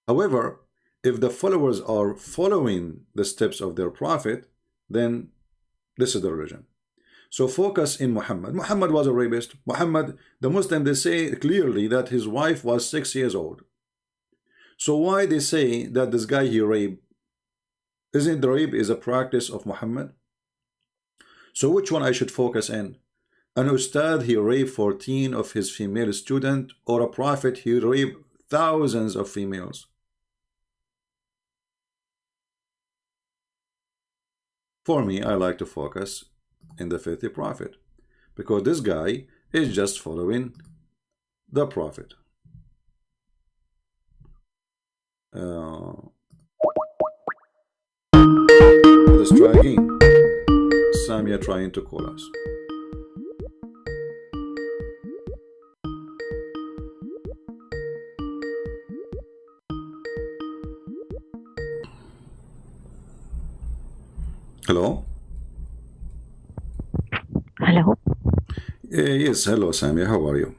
However, if the followers are following the steps of their prophet, then this is the religion. So focus in Muhammad. Muhammad was a rapist. Muhammad, the Muslim, they say clearly that his wife was 6 years old. So why they say that this guy he raped? Isn't the rape is a practice of Muhammad? So which one I should focus in? An ustad he raped 14 of his female students, or a prophet he raped thousands of females? For me, I like to focus in the filthy prophet, because this guy is just following the prophet. Let's try again. Samia trying to call us. Hello? Hello. Yes, hello Samia, how are you?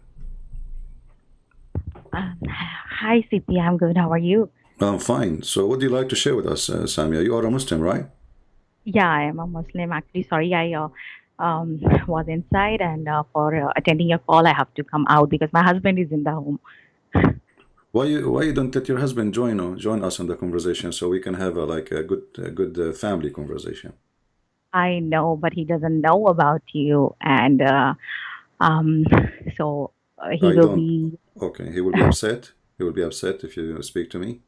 Hi, Siti. I'm good. How are you? I'm fine. So what do you like to share with us, Samia? You are a Muslim, right? Yeah, I am a Muslim. Actually, sorry, I was inside, and for attending your call, I have to come out because my husband is in the home. Why you don't let your husband join us in the conversation so we can have a good family conversation? I know, but he doesn't know about you, and so he will be. Okay, he will be upset. He will be upset if you speak to me.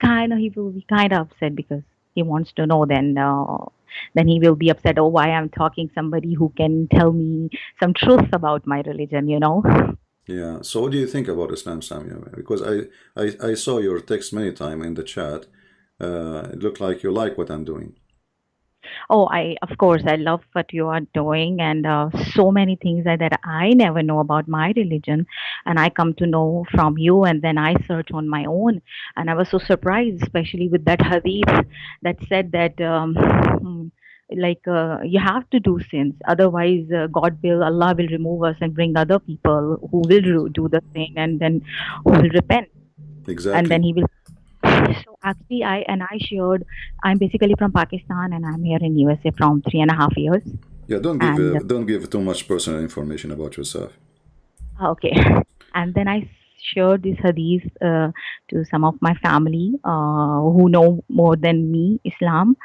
He will be kind of upset because he wants to know. Then he will be upset. Oh, why I'm talking somebody who can tell me some truth about my religion, you know? Yeah. So what do you think about Islam, Samia? Because I saw your text many times in the chat. It looked like you like what I'm doing. Oh, of course, I love what you are doing, and so many things that I never know about my religion, and I come to know from you, and then I search on my own, and I was so surprised, especially with that hadith that said that you have to do sins, otherwise Allah will remove us and bring other people who will do the thing, and then who will repent, Exactly. and then he will. So actually, I'm basically from Pakistan, and I'm here in USA from 3.5 years. Yeah, don't give too much personal information about yourself. Okay. And then I shared this hadith to some of my family who know more than me Islam,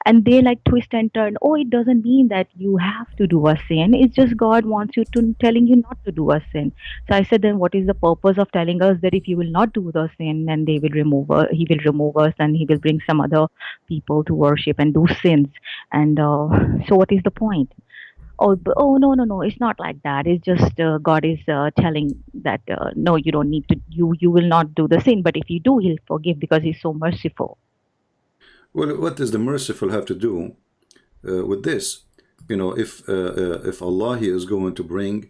and they like twist and turn. Oh, it doesn't mean that you have to do a sin. It's just God wants you to telling you not to do a sin. So I said, then what is the purpose of telling us that if you will not do the sin, then he will remove us, and he will bring some other people to worship and do sins. And so what is the point? Oh, no, it's not like that. It's just God is telling that no, you don't need to. You will not do the sin, but if you do, He'll forgive because He's so merciful. Well, what does the merciful have to do with this? You know, if Allah He is going to bring,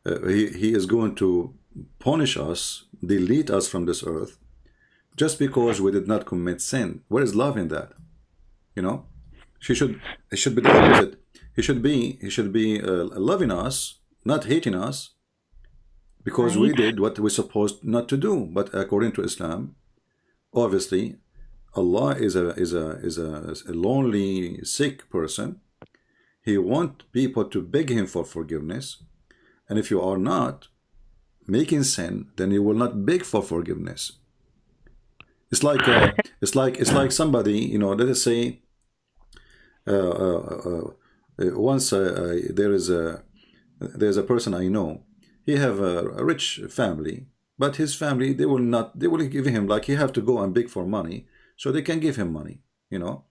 He is going to punish us, delete us from this earth, just because we did not commit sin. Where is love in that? You know, it should be the opposite. He should be loving us, not hating us, because we did what we're supposed not to do. But according to Islam, obviously, Allah is a lonely, sick person. He wants people to beg Him for forgiveness, and if you are not making sin, then you will not beg for forgiveness. It's like somebody, you know. Let us say. Once there's a person I know. He have a rich family, but his family they will give him, like, he have to go and beg for money so they can give him money, you know.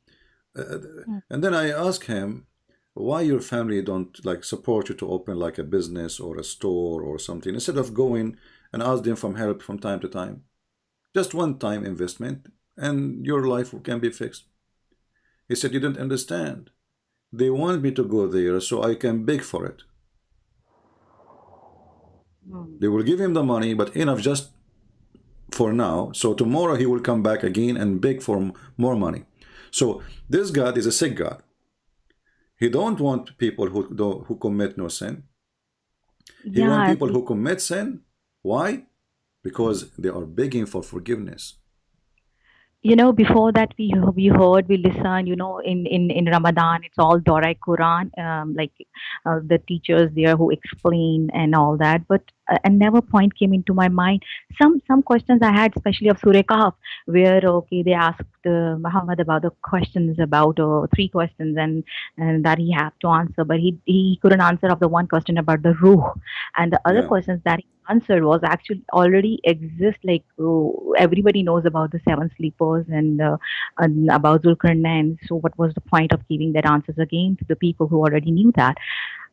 And then I ask him, why your family don't like support you to open like a business or a store or something, instead of going and ask them for help from time to time. Just one-time investment, and your life can be fixed. He said, you don't understand. They want me to go there so I can beg for it. They will give him the money, but enough just for now. So tomorrow he will come back again and beg for more money. So this God is a sick God. He don't want people who commit no sin. He wants people who commit sin. Why? Because they are begging for forgiveness. You know, before that we heard, we listened, you know, in Ramadan, it's all Dora Quran, like the teachers there who explain and all that. But never point came into my mind. Some questions I had, especially of Surah Kahf, where okay, they asked Muhammad about the questions, about 3 questions, and that he had to answer, but he couldn't answer of the one question about the ruh, and the other questions that he answered was actually already exist. Like everybody knows about the 7 sleepers and about Zulkarnain. So what was the point of giving that answers again to the people who already knew that?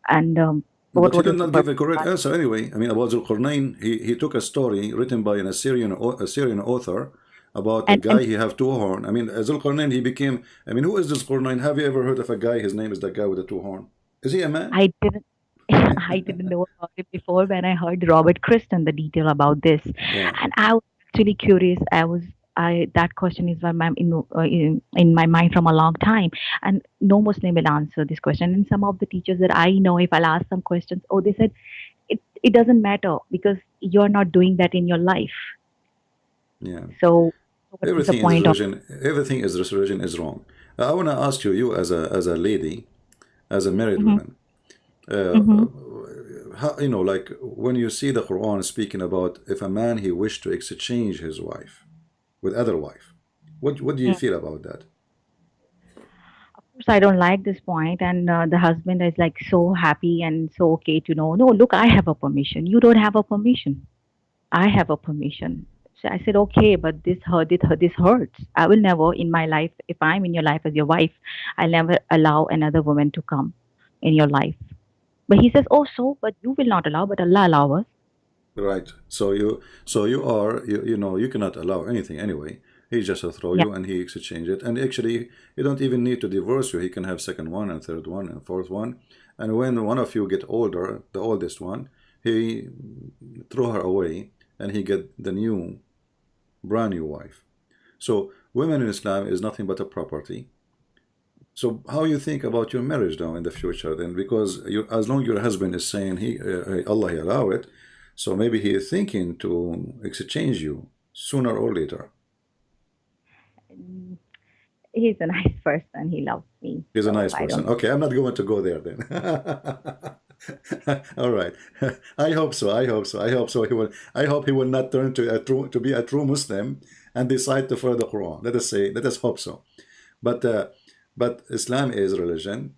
And but he did not give a correct answer anyway. I mean, about Zulkarnain, he took a story written by an Assyrian author about a guy, he have 2 horns. I mean, Zulkarnain, he became, I mean, who is Zulkarnain? Have you ever heard of a guy, his name is the guy with the 2 horns? Is he a man? I didn't. I didn't know about it before when I heard Robert Kristen the detail about this, and I was actually curious. That question is in my mind from a long time, and no Muslim will answer this question. And some of the teachers that I know, if I'll ask some questions, they said it doesn't matter because you're not doing that in your life. Yeah. So everything is religion. Everything is religion is wrong. I want to ask you as a lady, as a married woman. How, you know, like when you see the Quran speaking about if a man he wished to exchange his wife with other wife, what do you feel about that? Of course, I don't like this point, and the husband is like so happy and so okay to know. No, look, I have a permission. You don't have a permission. I have a permission. So I said, okay, but this hurts. I will never in my life, if I'm in your life as your wife, I'll never allow another woman to come in your life. But he says, but you will not allow, but Allah allow us. Right. So you know, you cannot allow anything anyway. He just throw you and he exchange it. And actually, you don't even need to divorce you. He can have second one and third one and fourth one. And when one of you get older, the oldest one, he throw her away and he get the new, brand new wife. So women in Islam is nothing but a property. So how you think about your marriage now in the future then? Because as long as your husband is saying Allah he allow it, so maybe he is thinking to exchange you sooner or later. He's a nice person. He loves me. He's a nice person. Okay, I'm not going to go there then. All right. I hope so. I hope he will not turn to be a true Muslim and decide to follow the Quran. Let us hope so. But Islam is religion.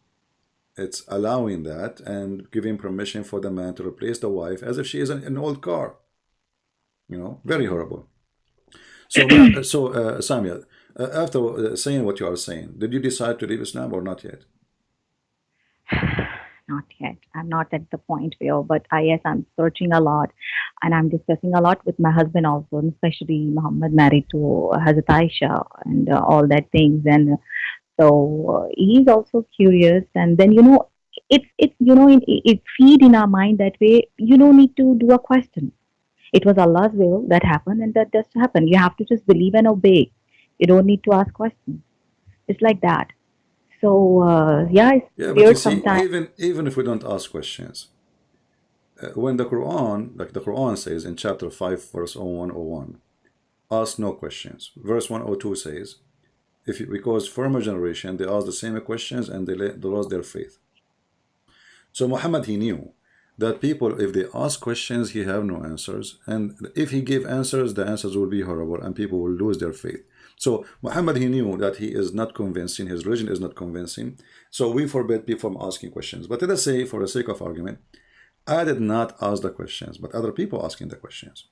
It's allowing that and giving permission for the man to replace the wife as if she is an old car. You know, very horrible. So, Samia, after saying what you are saying, did you decide to leave Islam or not yet? Not yet. I'm not at the point where, but yes, I'm searching a lot and I'm discussing a lot with my husband also, and especially Muhammad married to Hazrat Aisha and all that things. And so he's also curious, and then it feed in our mind that way. You don't need to do a question. It was Allah's will that happened, and that just happened. You have to just believe and obey. You don't need to ask questions. It's like that. So it's but you see, even if we don't ask questions, when the Quran, like the Quran says in chapter 5, verse 101, ask no questions. Verse 102 says, because former generation, they asked the same questions and they lost their faith. So Muhammad, he knew that people, if they ask questions, he have no answers. And if he give answers, the answers will be horrible and people will lose their faith. So Muhammad, he knew that he is not convincing, his religion is not convincing. So we forbid people from asking questions. But let us say, for the sake of argument, I did not ask the questions, but other people asking the questions.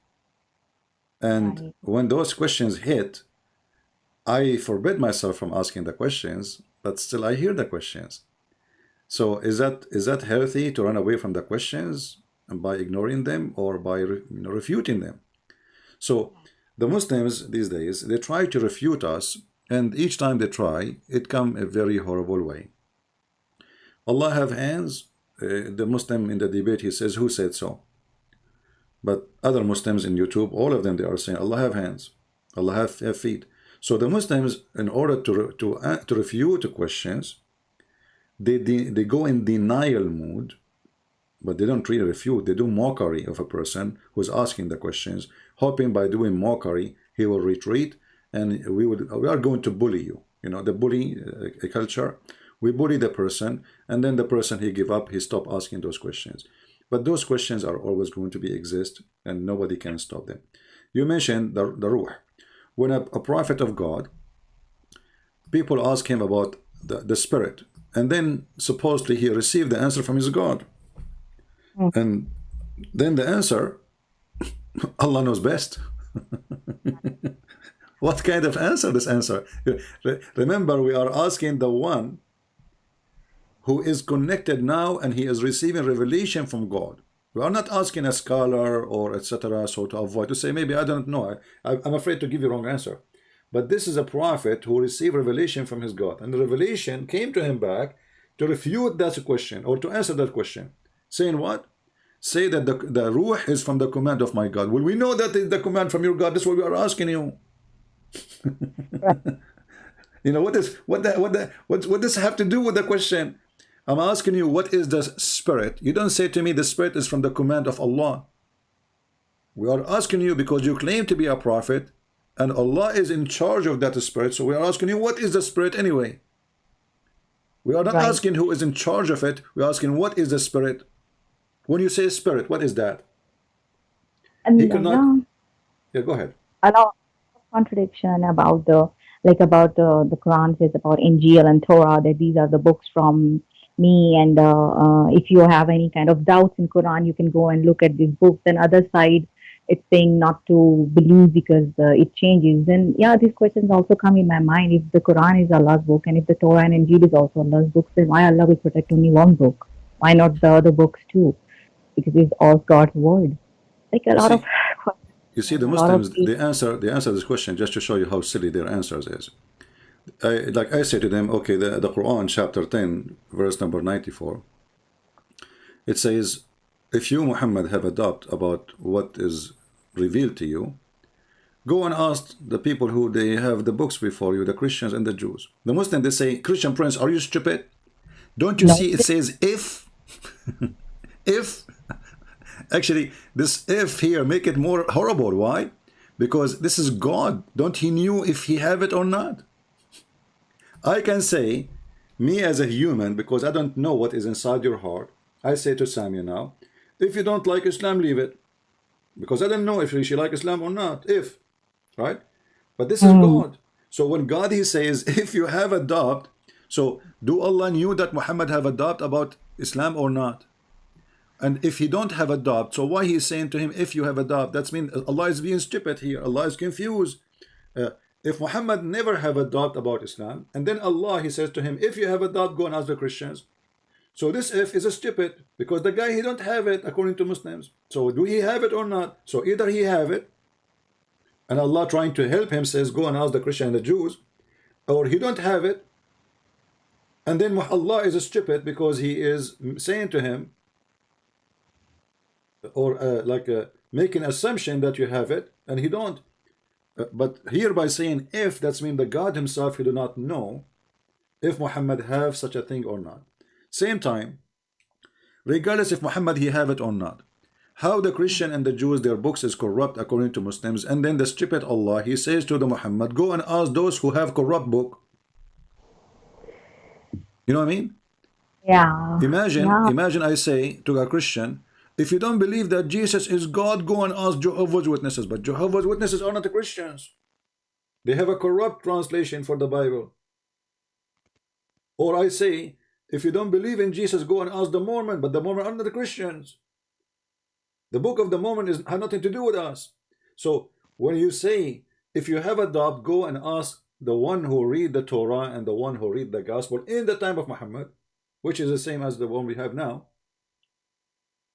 And when those questions hit, I forbid myself from asking the questions, but still I hear the questions. So is that healthy to run away from the questions and by ignoring them or by refuting them? So The Muslims these days, they try to refute us, and each time they try, it comes a very horrible way. Allah have hands. The Muslim in the debate, he says, who said so? But other Muslims in YouTube, all of them, they are saying Allah have hands, Allah have feet. So the Muslims, in order to refute questions, they go in denial mood, but they don't really refute. They do mockery of a person who's asking the questions, hoping by doing mockery he will retreat, and we are going to bully you. You know, the bully culture. We bully the person, and then the person, he give up, he stop asking those questions. But those questions are always going to be exist, and nobody can stop them. You mentioned the ruh. When a prophet of God, people ask him about the spirit, and then supposedly he received the answer from his God. And then the answer, Allah knows best. What kind of answer this answer? Remember, we are asking the one who is connected now, and he is receiving revelation from God. We are not asking a scholar or etc. so to avoid, to say maybe I don't know, I'm afraid to give you wrong answer. But this is a prophet who received revelation from his God, and the revelation came to him back to refute that question, or to answer that question, saying what? Say that the ruh is from the command of my God. Well, we know that is the command from your God. That's what we are asking you. You know, what does have to do with the question? I'm asking you, what is the spirit? You don't say to me the spirit is from the command of Allah. We are asking you because you claim to be a prophet, and Allah is in charge of that spirit. So we are asking you, what is the spirit anyway? We are not asking who is in charge of it. We are asking, what is the spirit? When you say spirit, what is that? He cannot. Yeah, go ahead. A lot of contradiction about the Quran says about Injil and Torah, that these are the books from me, and if you have any kind of doubts in Quran, you can go and look at these books. And other side, it's saying not to believe because it changes. And yeah, these questions also come in my mind. If the Quran is Allah's book, and if the Torah and Injil is also Allah's book, then why Allah will protect only one book? Why not the other books too? Because it's all God's word. Like a lot of. You see, the Muslims, they answer this question just to show you how silly their answers is. Like I say to them, okay, the Quran chapter 10 verse number 94, it says, if you Muhammad have a doubt about what is revealed to you, go and ask the people who they have the books before you, the Christians and the Jews. The Muslims, they say, Christian Prince, are you stupid? Don't you see it says if? If? Actually, this if here make it more horrible. Why? Because this is God. Don't he knew if he have it or not? I can say, me as a human, because I don't know what is inside your heart, I say to Samuel now, if you don't like Islam, leave it. Because I don't know if she like Islam or not. If. Right? But this is God. So when God, he says, if you have a doubt, so do Allah knew that Muhammad have a doubt about Islam or not? And if he don't have a doubt, so why he is saying to him, if you have a doubt, that means Allah is being stupid here. Allah is confused. If Muhammad never have a doubt about Islam, and then Allah, he says to him, if you have a doubt, go and ask the Christians. So this if is a stupid, because the guy, he don't have it according to Muslims. So do he have it or not? So either he have it, and Allah trying to help him says, go and ask the Christian and the Jews, or he don't have it, and then Allah is a stupid because he is saying to him, or making assumption that you have it, and he don't. But here by saying if, that's mean the God himself, he do not know if Muhammad have such a thing or not. Same time, regardless if Muhammad he have it or not, how the Christian and the Jews, their books is corrupt according to Muslims, and then the stupid Allah, he says to the Muhammad, go and ask those who have corrupt book. You know what I mean? Yeah. Imagine I say to a Christian, if you don't believe that Jesus is God, go and ask Jehovah's Witnesses. But Jehovah's Witnesses are not the Christians. They have a corrupt translation for the Bible. Or I say, if you don't believe in Jesus, go and ask the Mormon. But the Mormon are not the Christians. The book of the Mormon has nothing to do with us. So when you say, if you have a doubt, go and ask the one who read the Torah and the one who read the Gospel in the time of Muhammad, which is the same as the one we have now.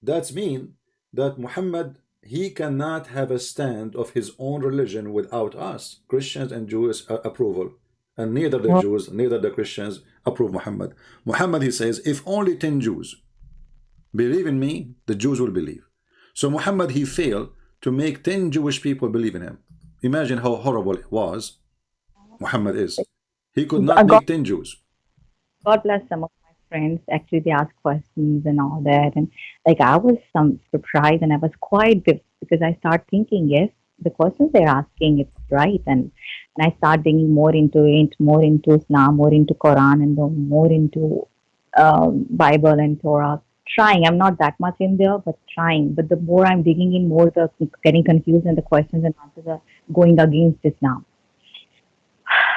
That's mean that Muhammad he cannot have a stand of his own religion without us, Christians and Jews, approval. And neither the Jews, neither the Christians approve Muhammad. Muhammad, he says, if only 10 Jews believe in me, the Jews will believe. So Muhammad, he failed to make 10 Jewish people believe in him. Imagine how horrible it was. Muhammad is. He could not make 10 Jews. God bless some of my friends. Actually, they asked questions and all that. And like I was some surprised and I was quite because I start thinking, yes, the questions they're asking, it's right. And I start digging more into it, more into Islam, more into Quran, and more into Bible and Torah. Trying. I'm not that much in there, but trying. But the more I'm digging in, more the getting confused and the questions and answers are going against Islam.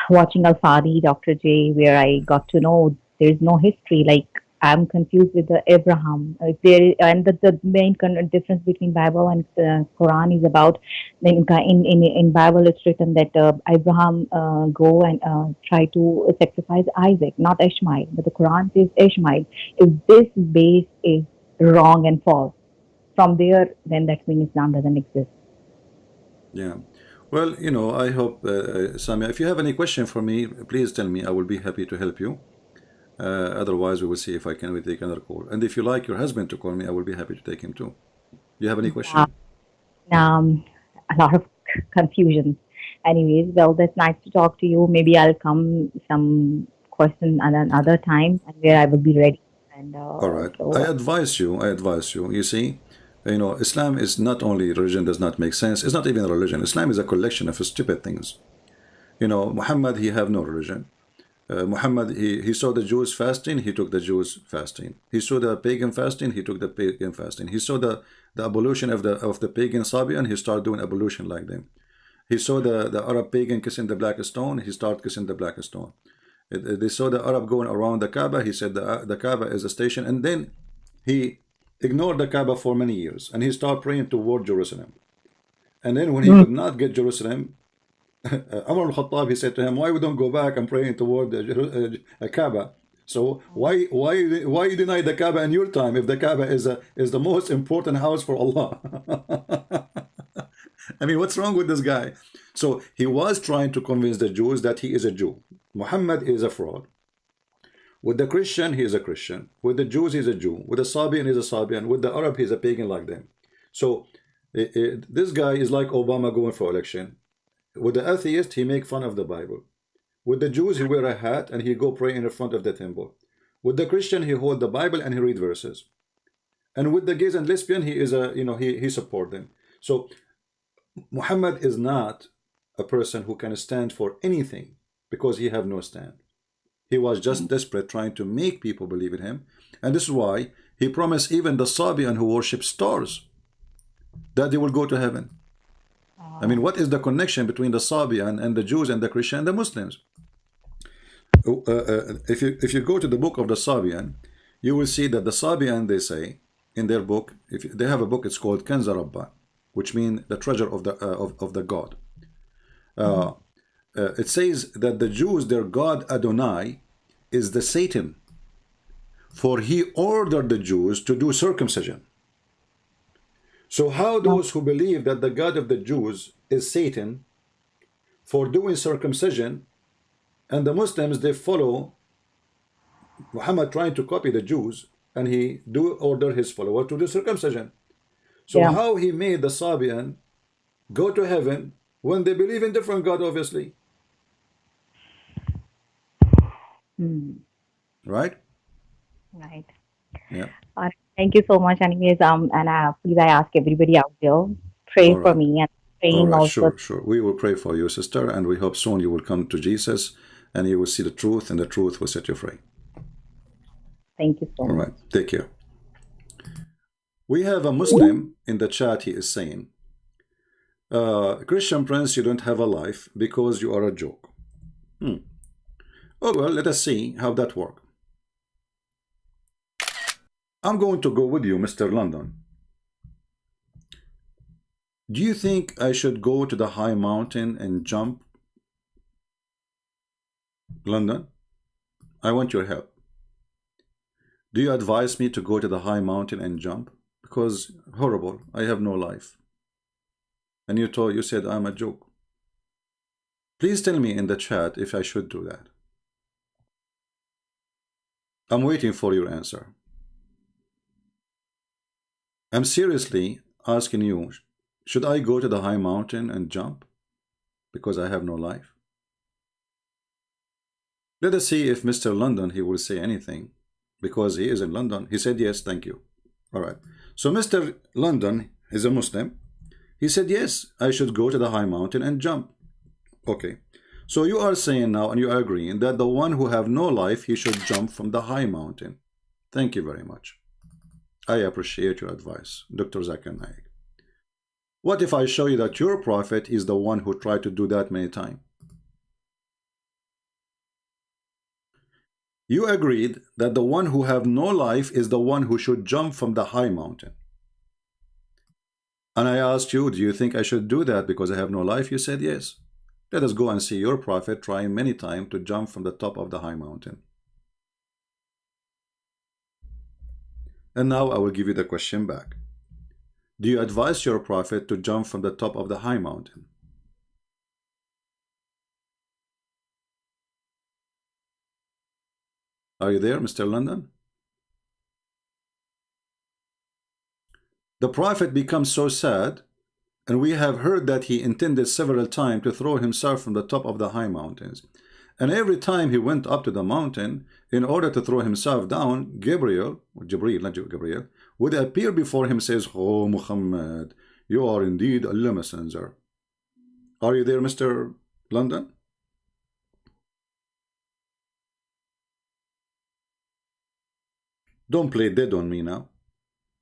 Watching Al-Fadi, Dr. J, where I got to know there's no history. Like I'm confused with the Abraham. The main difference between Bible and Quran is about in Bible it's written that Abraham go and try to sacrifice Isaac, not Ishmael. But the Quran says Ishmael. If this base is wrong and false, from there, then that means Islam doesn't exist. Yeah. Well, you know, I hope, Samia, if you have any question for me, please tell me. I will be happy to help you. Otherwise, we will see if I can take another call. And if you like your husband to call me, I will be happy to take him too. Do you have any question? A lot of confusion. Anyways, well, that's nice to talk to you. Maybe I'll come some question at another time where I will be ready. And all right. So, I advise you. You see, you know, Islam is not only religion does not make sense. It's not even a religion. Islam is a collection of stupid things. You know, Muhammad, he have no religion. Muhammad, he saw the Jews fasting, he took the Jews fasting. He saw the pagan fasting, he took the pagan fasting. He saw the abolition of the pagan Sabian, he started doing abolition like them. He saw the Arab pagan kissing the black stone, he started kissing the black stone. They saw the Arab going around the Kaaba, he said the Kaaba is a station, and then he ignored the Kaaba for many years, and he started praying toward Jerusalem. And then when he could not get Jerusalem, Umar al-Khattab, he said to him, why we don't go back and pray toward the Kaaba? So why you deny the Kaaba in your time if the Kaaba is the most important house for Allah? I mean, what's wrong with this guy? So he was trying to convince the Jews that he is a Jew. Muhammad is a fraud. With the Christian, he is a Christian. With the Jews, he's a Jew. With the Sabian, he's a Sabian. With the Arab, he's a pagan like them. So this guy is like Obama going for election. With the atheist, he make fun of the Bible. With the Jews, he wear a hat and he go pray in the front of the temple. With the Christian, he hold the Bible and he read verses. And with the gays and lesbian, he is a, you know, he support them. So Muhammad is not a person who can stand for anything because he have no stand. He was just desperate trying to make people believe in him. And this is why he promised even the Sabian who worship stars that they will go to heaven. I mean, what is the connection between the Sabian and the Jews and the Christian and the Muslims? If you go to the book of the Sabian, you will see that the Sabian, they say in their book, if they have a book, it's called Kanza Rabba, which means the treasure of the God. It says that the Jews, their God Adonai is the Satan, for he ordered the Jews to do circumcision. So how those who believe that the God of the Jews is Satan for doing circumcision, and the Muslims, they follow Muhammad trying to copy the Jews, and he do order his follower to do circumcision. So how he made the Sabian go to heaven when they believe in different God, obviously. Right? Right. Yeah. Thank you so much. Anyways, and please, I ask everybody out there, pray for me and praying also. Sure. We will pray for you, sister, and we hope soon you will come to Jesus and you will see the truth, and the truth will set you free. Thank you so much. All right. Take care. We have a Muslim in the chat. He is saying, Christian Prince, you don't have a life because you are a joke. Oh, well, let us see how that works. I'm going to go with you, Mr. London. Do you think I should go to the high mountain and jump? London, I want your help. Do you advise me to go to the high mountain and jump? Because horrible, I have no life. And you said I'm a joke. Please tell me in the chat if I should do that. I'm waiting for your answer. I'm seriously asking you, should I go to the high mountain and jump because I have no life? Let us see if Mr. London, he will say anything, because he is in London. He said yes, thank you. All right. So Mr. London is a Muslim. He said yes, I should go to the high mountain and jump. Okay. So you are saying now, and you are agreeing that the one who have no life, he should jump from the high mountain. Thank you very much. I appreciate your advice, Dr. Zakir Naik. What if I show you that your prophet is the one who tried to do that many times? You agreed that the one who have no life is the one who should jump from the high mountain. And I asked you, do you think I should do that because I have no life? You said yes. Let us go and see your prophet trying many times to jump from the top of the high mountain. And now I will give you the question back. Do you advise your prophet to jump from the top of the high mountain? Are you there, Mr. London? The prophet becomes so sad, and we have heard that he intended several times to throw himself from the top of the high mountains. And every time he went up to the mountain, in order to throw himself down, Gabriel would appear before him and says, "Oh Muhammad, you are indeed Allah messenger." Are you there, Mr. London? Don't play dead on me now.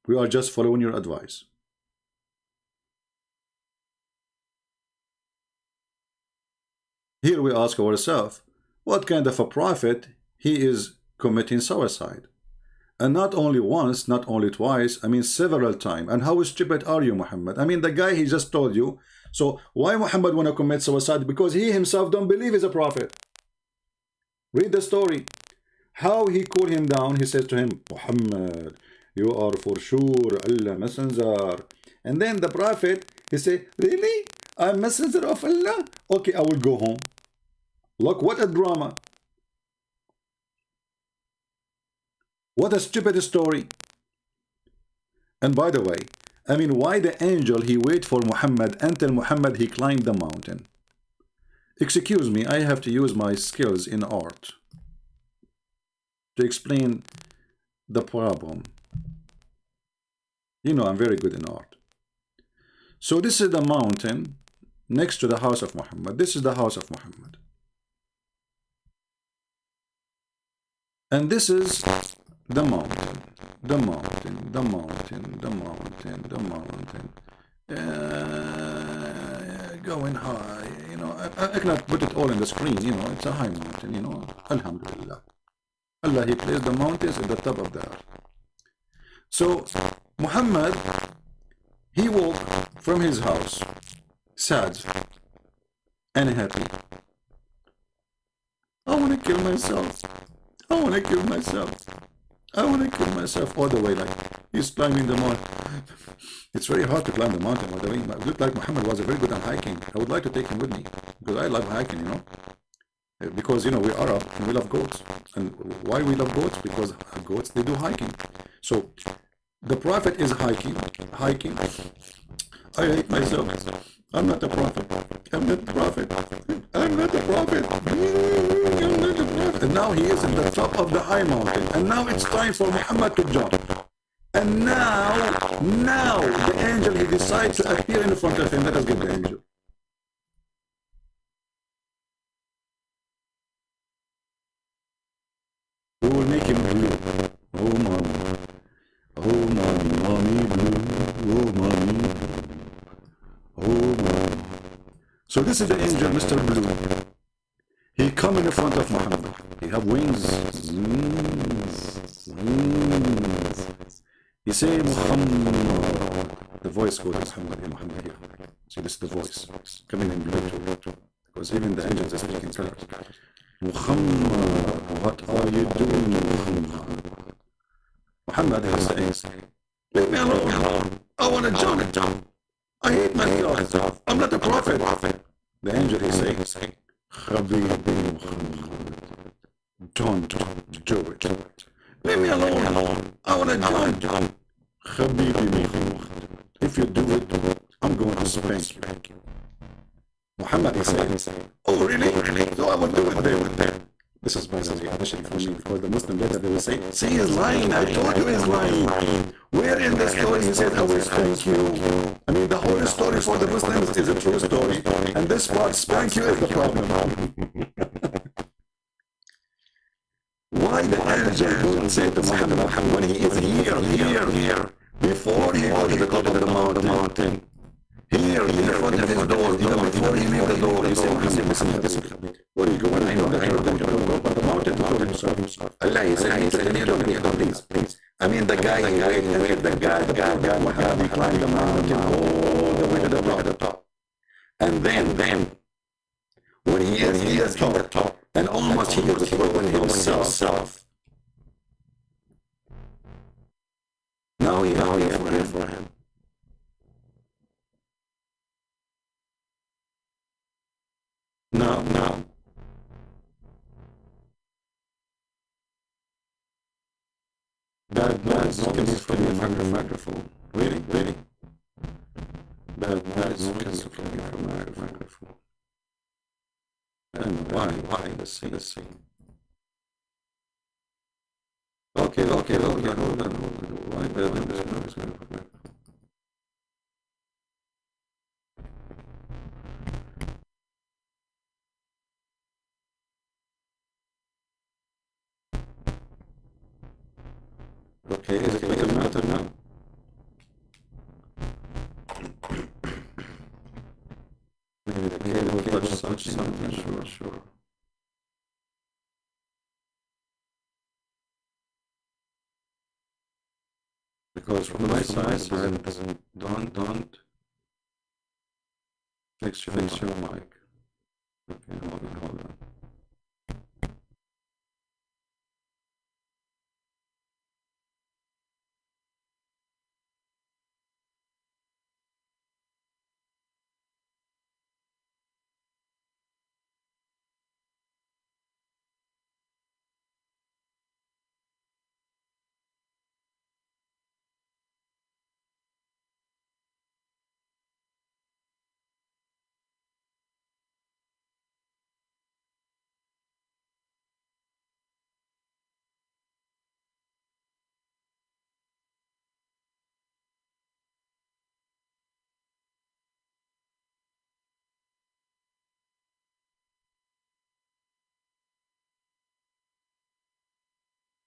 We are just following your advice. Here we ask ourselves, what kind of a prophet he is committing suicide? And not only once, not only twice, I mean several times. And how stupid are you, Muhammad? I mean, the guy he just told you. So why Muhammad want to commit suicide? Because he himself don't believe he's a prophet. Read the story. How he cooled him down. He said to him, "Muhammad, you are for sure Allah messenger." And then the prophet, he said, "Really? I'm messenger of Allah? Okay, I will go home." Look, what a drama. What a stupid story. And by the way, I mean, why the angel, he wait for Muhammad until Muhammad, he climbed the mountain? Excuse me, I have to use my skills in art to explain the problem. You know, I'm very good in art. So this is the mountain next to the house of Muhammad. This is the house of Muhammad. And this is the mountain, the mountain, the mountain, the mountain, the mountain. Going high, you know, I cannot put it all in the screen, you know, it's a high mountain, you know, Alhamdulillah. Allah, he placed the mountains at the top of the earth. So, Muhammad, he woke from his house, sad and happy. I want to kill myself. I want to kill myself. I want to kill myself all the way, like he's climbing the mountain. It's very hard to climb the mountain, by the way. It looked like Muhammad was very good at hiking. I would like to take him with me, because I love hiking, you know. Because, you know, we are Arab and we love goats. And why we love goats? Because goats, they do hiking. So, the Prophet is hiking. I hate myself. I'm not a prophet. I'm not a prophet. I'm not a prophet. I'm not a prophet. And now he is in the top of the high mountain. And now it's time for Muhammad to jump. And now the angel, he decides to appear in front of him. Let us get the angel. We will make him blue. Oh, mommy. Oh, mommy, mommy blue. Oh, mommy. Oh, mommy. So this is the angel, Mr. Blue. He come in front of Muhammad. He have wings. He say, Muhammad. The voice goes, Muhammad here. See, this is the voice. Coming in blue too. Because even the angels are speaking colors. Muhammad, what are you doing, Muhammad? Muhammad is saying, leave me alone. I want to jump. I hate myself. myself. I'm not a prophet. The angel is saying, don't do it. Leave me alone. I want to jump. If you do it, I'm going to spank you. Muhammad is saying, oh really? So I will do it then. This is basically initially for me, because the Muslim later they will say, see, he's lying. I told you he's lying. Where in the story he said, I will spank you? I mean, the whole story for the Muslims is a true story, and this part, spank you, is the problem. Why the angel don't say to Muhammad when he is here, before he goes to the top of the mountain? Here, in front of his door, before he leaves the door, he said, listen, where are you going? I know that you're going to go up the mountain to kill himself. Allah, he said, please. I mean, the guy, the guy, Muhammad, he climbed the mountain all the way to the top. And then, when he is in the top, and almost he is throwing himself, now he is for him. No. Bad smoking is from the microphone. Really? Bad smoking is from the microphone. I don't know why. Let's see. Okay, hold on. Why bad smoking is from the microphone? Okay, is it better now? Maybe the cable will touch something, sure. Because from my side, don't fix your mic. Okay, hold on.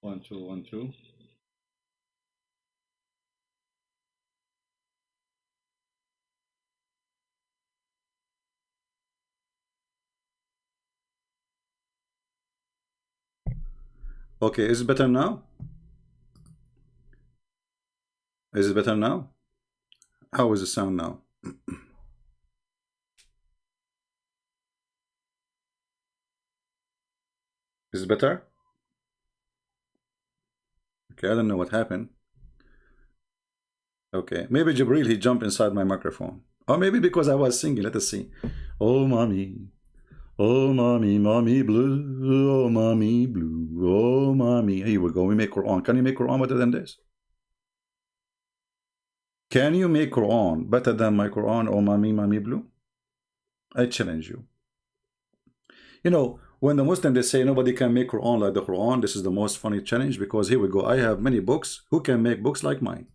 One, two. Okay, is it better now? Is it better now? How is the sound now? Is it better? Okay, I don't know what happened. Okay, maybe Jibril, he jumped inside my microphone. Or maybe because I was singing. Let us see. Oh, mommy, mommy blue, oh, mommy blue, oh, mommy. Here we go, we make Quran. Can you make Quran better than this? Can you make Quran better than my Quran, oh, mommy blue? I challenge you. You know, when the Muslims, they say nobody can make Quran like the Quran, this is the most funny challenge, because here we go. I have many books. Who can make books like mine?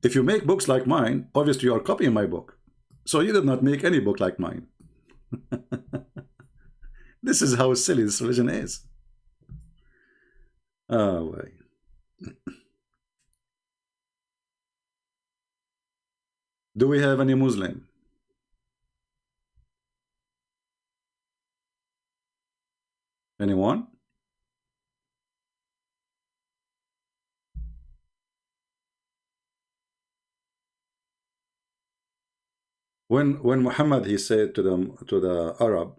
If you make books like mine, obviously you are copying my book. So you did not make any book like mine. This is how silly this religion is. Oh, wait. Do we have any Muslim? Anyone? When Muhammad, he said to the Arab,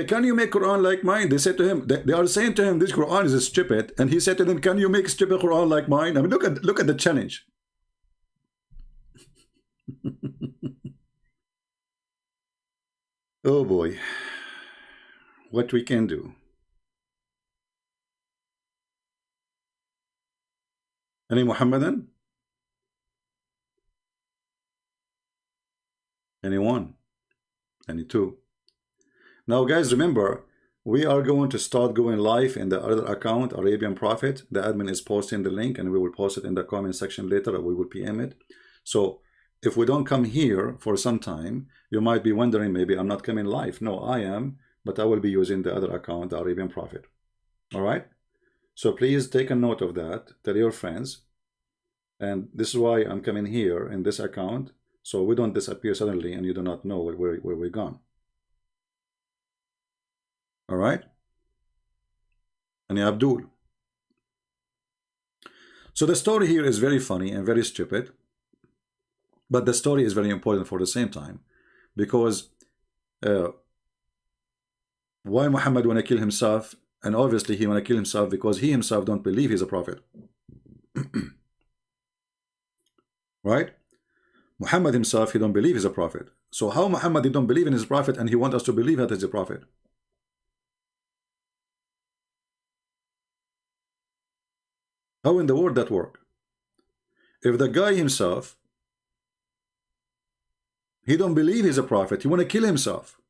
can you make Quran like mine? They said to him, they are saying to him, this Quran is stupid, and he said to them, can you make stupid Quran like mine? I mean, look at the challenge. Oh boy, what we can do. Any Muhammadan? Anyone? Any two? Now guys, remember, we are going to start going live in the other account, Arabian Prophet. The admin is posting the link and we will post it in the comment section later, or we will PM it. So if we don't come here for some time, you might be wondering, maybe I'm not coming live. No, I am, but I will be using the other account, the Arabian Prophet. All right? So please take a note of that, tell your friends. And this is why I'm coming here in this account, so we don't disappear suddenly and you do not know where we're gone. All right? And Abdul. So the story here is very funny and very stupid, but the story is very important for the same time, because why Muhammad want to kill himself? And obviously he want to kill himself because he himself don't believe he's a prophet. Right? Muhammad himself, he don't believe he's a prophet. So how Muhammad, he don't believe in his prophet and he want us to believe that he's a prophet? How in the world that work? If the guy himself, he don't believe he's a prophet, he want to kill himself,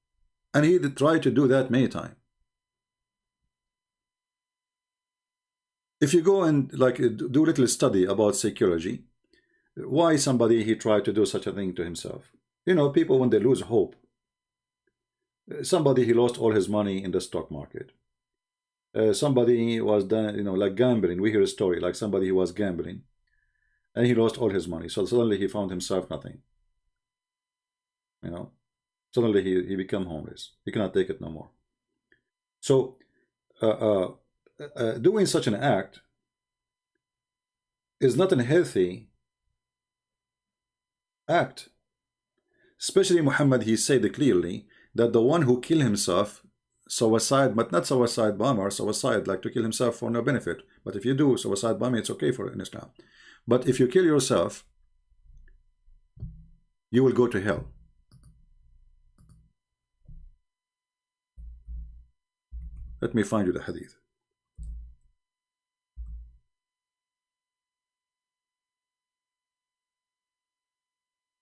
and he tried to do that many times. If you go and like do a little study about psychology, why somebody he tried to do such a thing to himself? You know, people when they lose hope. Somebody he lost all his money in the stock market. Somebody was done, you know, like gambling. We hear a story like somebody who was gambling and he lost all his money. So suddenly he found himself nothing. You know, suddenly he became homeless. He cannot take it no more. So doing such an act is not a healthy act. Especially Muhammad, he said clearly that the one who killed himself, suicide, but not suicide bomber, suicide like to kill himself for no benefit. But if you do suicide bombing, it's okay for in Islam. But if you kill yourself, you will go to hell. Let me find you the hadith.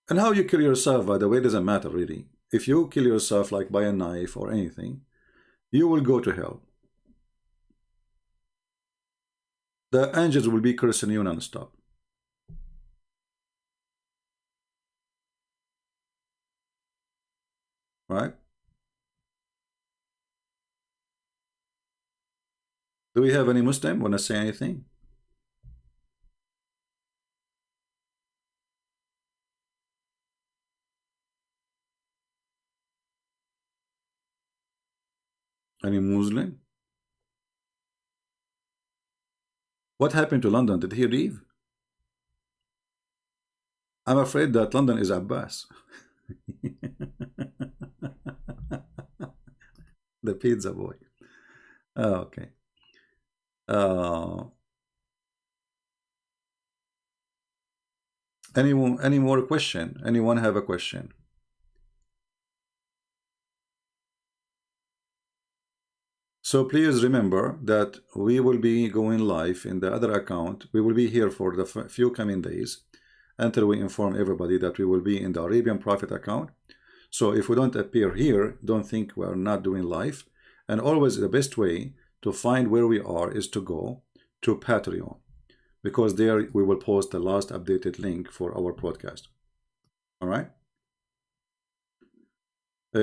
And how you kill yourself, by the way, doesn't matter really. If you kill yourself like by a knife or anything, you will go to hell. The angels will be cursing you non-stop. Right? Do we have any Muslim want to say anything? Any Muslim? What happened to London? Did he leave? I'm afraid that London is Abbas. The pizza boy. Oh, okay. Any more question? Anyone have a question? So please remember that we will be going live in the other account. We will be here for the few coming days until we inform everybody that we will be in the Arabian Prophet account. So if we don't appear here, don't think we are not doing live. And always the best way to find where we are is to go to Patreon, because there we will post the last updated link for our podcast. All right?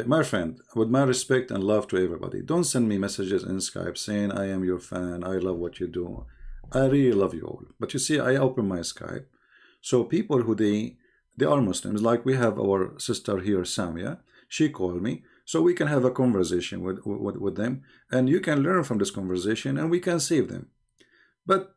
My friend, with my respect and love to everybody, don't send me messages in Skype saying I am your fan, I love what you do. I really love you all. But you see, I open my Skype. So people who they are Muslims, like we have our sister here, Samia, she called me, so we can have a conversation with them, and you can learn from this conversation and we can save them. But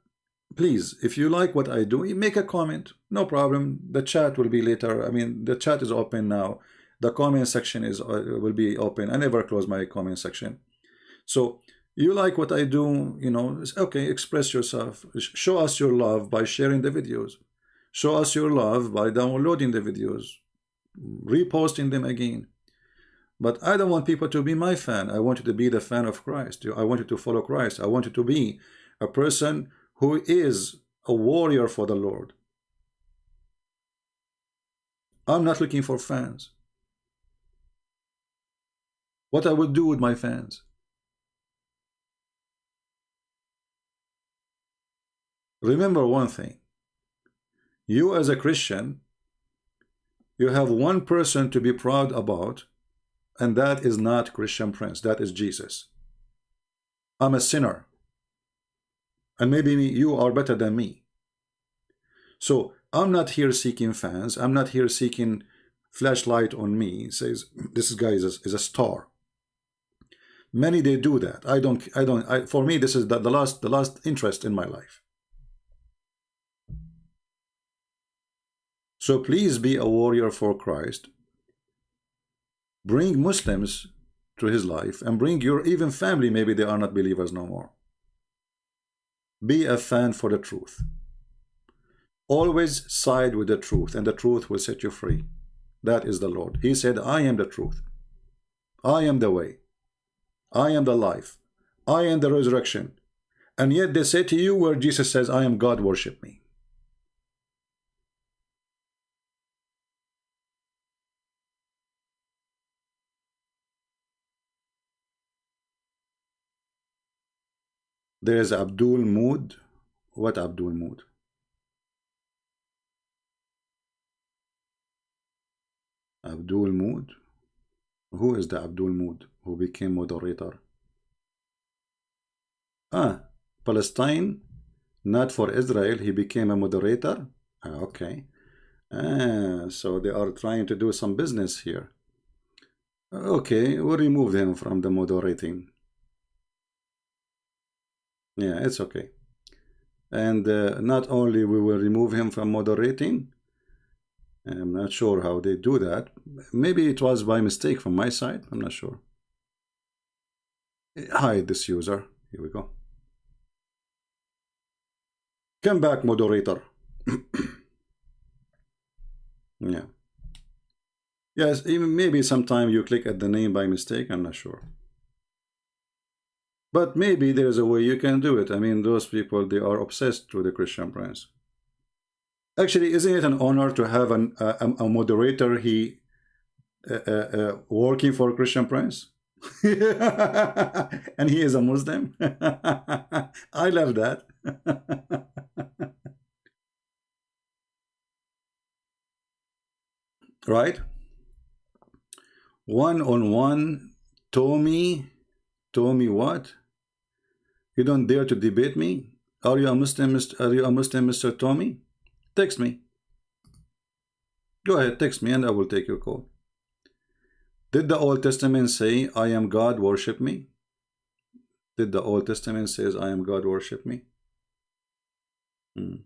please, if you like what I do, make a comment, no problem. The chat will be later. I mean, the chat is open now. The comment section will be open. I never close my comment section. So you like what I do, you know, okay, express yourself. Show us your love by sharing the videos. Show us your love by downloading the videos, reposting them again. But I don't want people to be my fan. I want you to be the fan of Christ. I want you to follow Christ. I want you to be a person who is a warrior for the Lord. I'm not looking for fans. What I would do with my fans? Remember one thing. You as a Christian, you have one person to be proud about, and that is not Christian Prince. That is Jesus. I'm a sinner. And maybe you are better than me. So I'm not here seeking fans. I'm not here seeking flashlight on me. It says this guy is a star. Many they do that. For me, this is the last interest in my life. So please be a warrior for Christ. Bring Muslims to his life and bring your even family. Maybe they are not believers no more. Be a fan for the truth. Always side with the truth, and the truth will set you free. That is the Lord. He said, I am the truth. I am the way. I am the life. I am the resurrection. And yet they say to you where Jesus says, I am God, worship me. There is Abdul Mood. What Abdul Mood? Abdul Mood? Who is the Abdul Mood who became moderator? Palestine, not for Israel. He became a moderator. Okay. So they are trying to do some business here. Okay, we'll remove him from the moderating. Yeah, it's okay. And not only we will remove him from moderating, I'm not sure how they do that. Maybe it was by mistake from my side. I'm not sure. Hide this user. Here we go. Come back, moderator. Yeah. Yes, even maybe sometime you click at the name by mistake. I'm not sure. But maybe there's a way you can do it. I mean, those people, they are obsessed with the Christian Prince. Actually, isn't it an honor to have a moderator working for Christian Prince? And he is a Muslim? I love that. Right? One-on-one, Tommy what? You don't dare to debate me? Are you a Muslim, Mr. Tommy? Text me. Go ahead, text me and I will take your call. Did the Old Testament say, I am God, worship me? Did the Old Testament says, I am God, worship me? The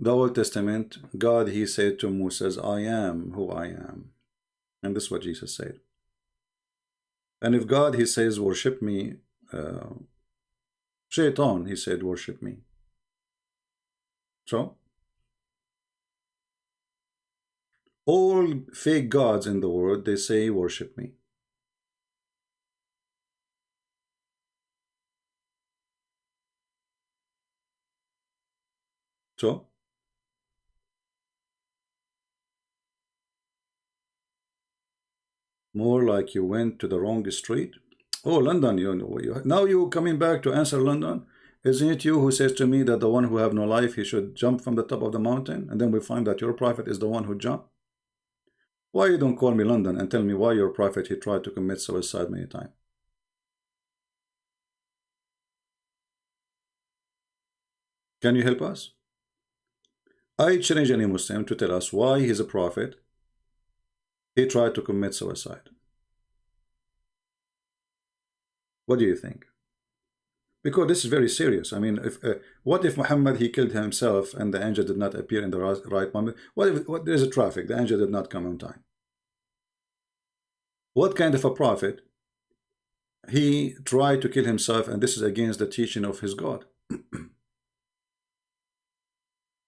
Old Testament, God, he said to Moses, I am who I am. And this is what Jesus said. And if God, he says, worship me, Shaitan, he said, worship me. So, all fake gods in the world, they say, worship me. So, more like you went to the wrong street. Oh, London, now you're coming back to answer London. Isn't it you who says to me that the one who have no life, he should jump from the top of the mountain? And then we find that your prophet is the one who jumped. Why you don't call me London and tell me why your prophet, he tried to commit suicide many times? Can you help us? I challenge any Muslim to tell us why he's a prophet, he tried to commit suicide. What do you think? Because this is very serious. I mean, what if Muhammad, he killed himself and the angel did not appear in the right moment? What if there's a traffic, the angel did not come on time? What kind of a prophet? He tried to kill himself, and this is against the teaching of his God.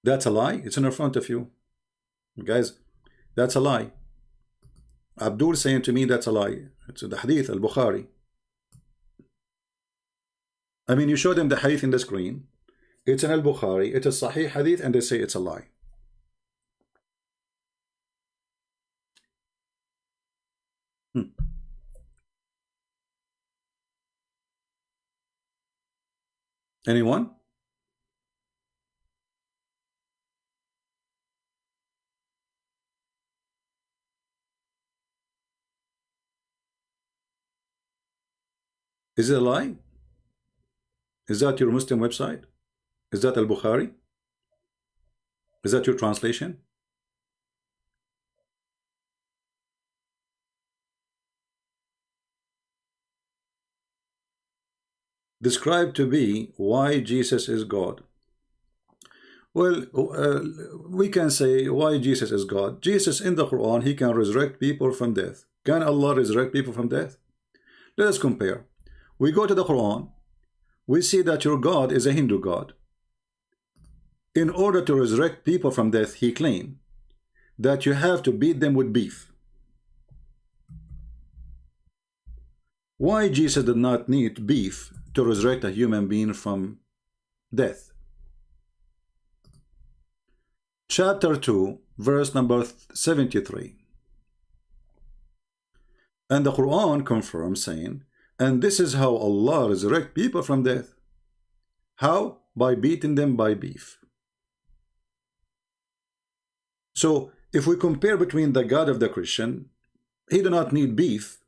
That's a lie. It's in front of you. Guys, That's a lie. Abdul saying to me that's a lie. It's the hadith al-Bukhari. I mean, you show them the hadith in the screen. It's an al-Bukhari. It's a sahih hadith, and they say it's a lie. Anyone? Is it a lie? Is that your Muslim website? Is that al-Bukhari? Is that your translation? Described to be why Jesus is God. Well, we can say why Jesus is God. Jesus in the Quran, he can resurrect people from death. Can Allah resurrect people from death? Let us compare. We go to the Quran. We see that your God is a Hindu God. In order to resurrect people from death, he claimed that you have to beat them with beef. Why Jesus did not need beef to resurrect a human being from death? Chapter 2, verse number 73. And the Quran confirms, saying, and this is how Allah resurrect people from death. How? By beating them by beef. So, if we compare between the God of the Christian, he do not need beef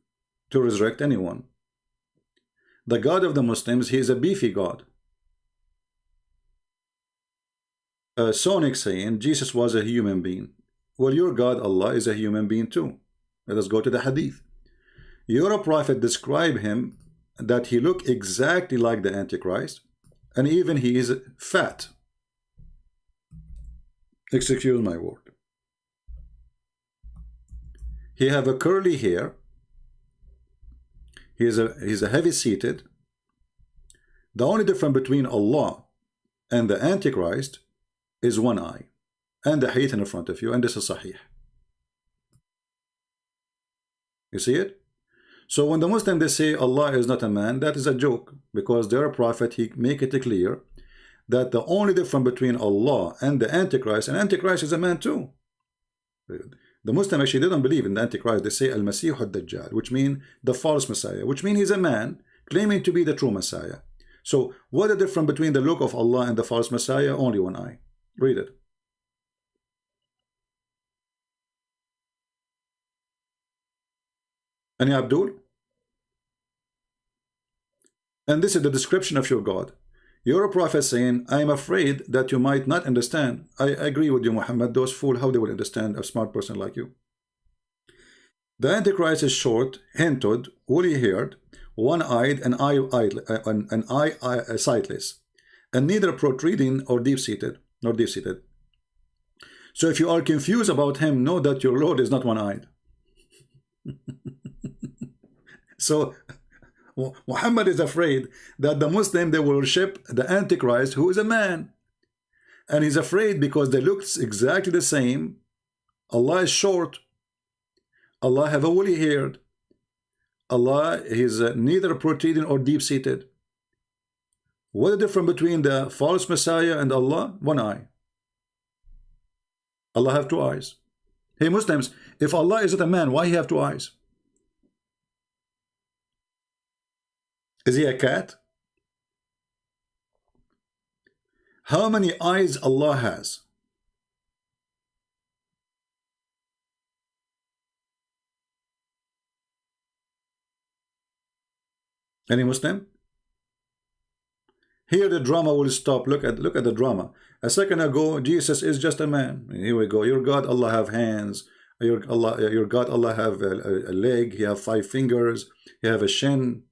to resurrect anyone. The God of the Muslims, he is a beefy God. Sonic saying Jesus was a human being. Well, your God Allah is a human being too. Let us go to the hadith. Your prophet described him that he looked exactly like the Antichrist, and even he is fat. Excuse my word. He have a curly hair. He's a heavy seated. The only difference between Allah and the Antichrist is one eye, and the hadith in front of you, and this is sahih. You see it? So when the Muslims they say Allah is not a man, that is a joke, because their prophet he make it clear that the only difference between Allah and the Antichrist, and Antichrist is a man too. The Muslim actually they don't believe in the Antichrist. They say Al-Masih al-Dajjal, which means the false Messiah, which means he's a man claiming to be the true Messiah. So what is the difference between the look of Allah and the false Messiah? Only one eye. Read it. Any Abdul? And this is the description of your God. Your prophet saying, I am afraid that you might not understand. I agree with you, Muhammad. Those fools, how they will understand a smart person like you? The Antichrist is short, hinted, woolly-haired, one-eyed, and sightless, and neither protruding or deep-seated. So if you are confused about him, know that your Lord is not one-eyed. So Muhammad is afraid that the Muslim they will worship the Antichrist, who is a man, and he's afraid because they look exactly the same. Allah is short. Allah have a woolly haired. Allah is neither protruding or deep-seated. What is the difference between the false Messiah and Allah? One eye. Allah have two eyes. Hey Muslims, if Allah is not a man, why he have two eyes? Is he a cat? How many eyes Allah has? Any Muslim? Here the drama will stop. Look at the drama. A second ago, Jesus is just a man. Here we go. Your God Allah have hands. Your God Allah have a leg. He have 5 fingers. He have a shin.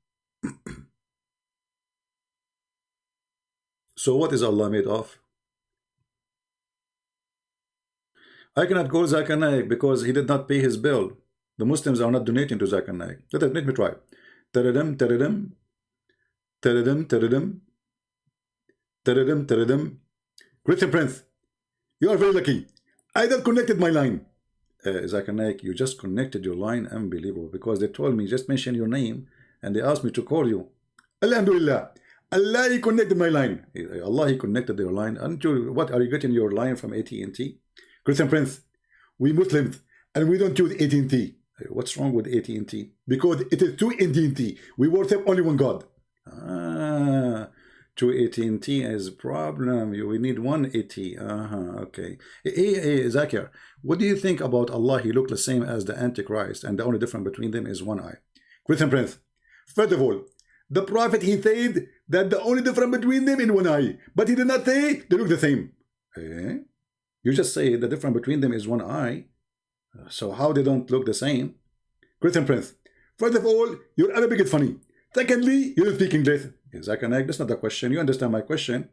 So what is Allah made of? I cannot call Zakir Naik because he did not pay his bill. The Muslims are not donating to Zakir Naik. Let me try. Taradim, taradim, taradim, taradim, taradim, taradim. Christian Prince, you are very lucky. I just connected my line. Zakir Naik, you just connected your line. Unbelievable. Because they told me, just mention your name, and they asked me to call you. Alhamdulillah. Allah, He connected my line. Allah, He connected your line. Aren't you, what, are you getting your line from AT&T? Christian Prince, we Muslims, and we don't use AT&T. What's wrong with AT&T? Because it is two AT&T. We worship only one God. Two AT&T is a problem. We need one AT. Okay. Hey, Zakir, what do you think about Allah? He looked the same as the Antichrist, and the only difference between them is one eye. Christian Prince, first of all, the Prophet, he said that the only difference between them is one eye, but he did not say they look the same. You just say the difference between them is one eye. So how they don't look the same? Christian Prince, first of all, your Arabic is funny. Secondly, you don't speak English. Zakir Naik, that's not the question. You understand my question.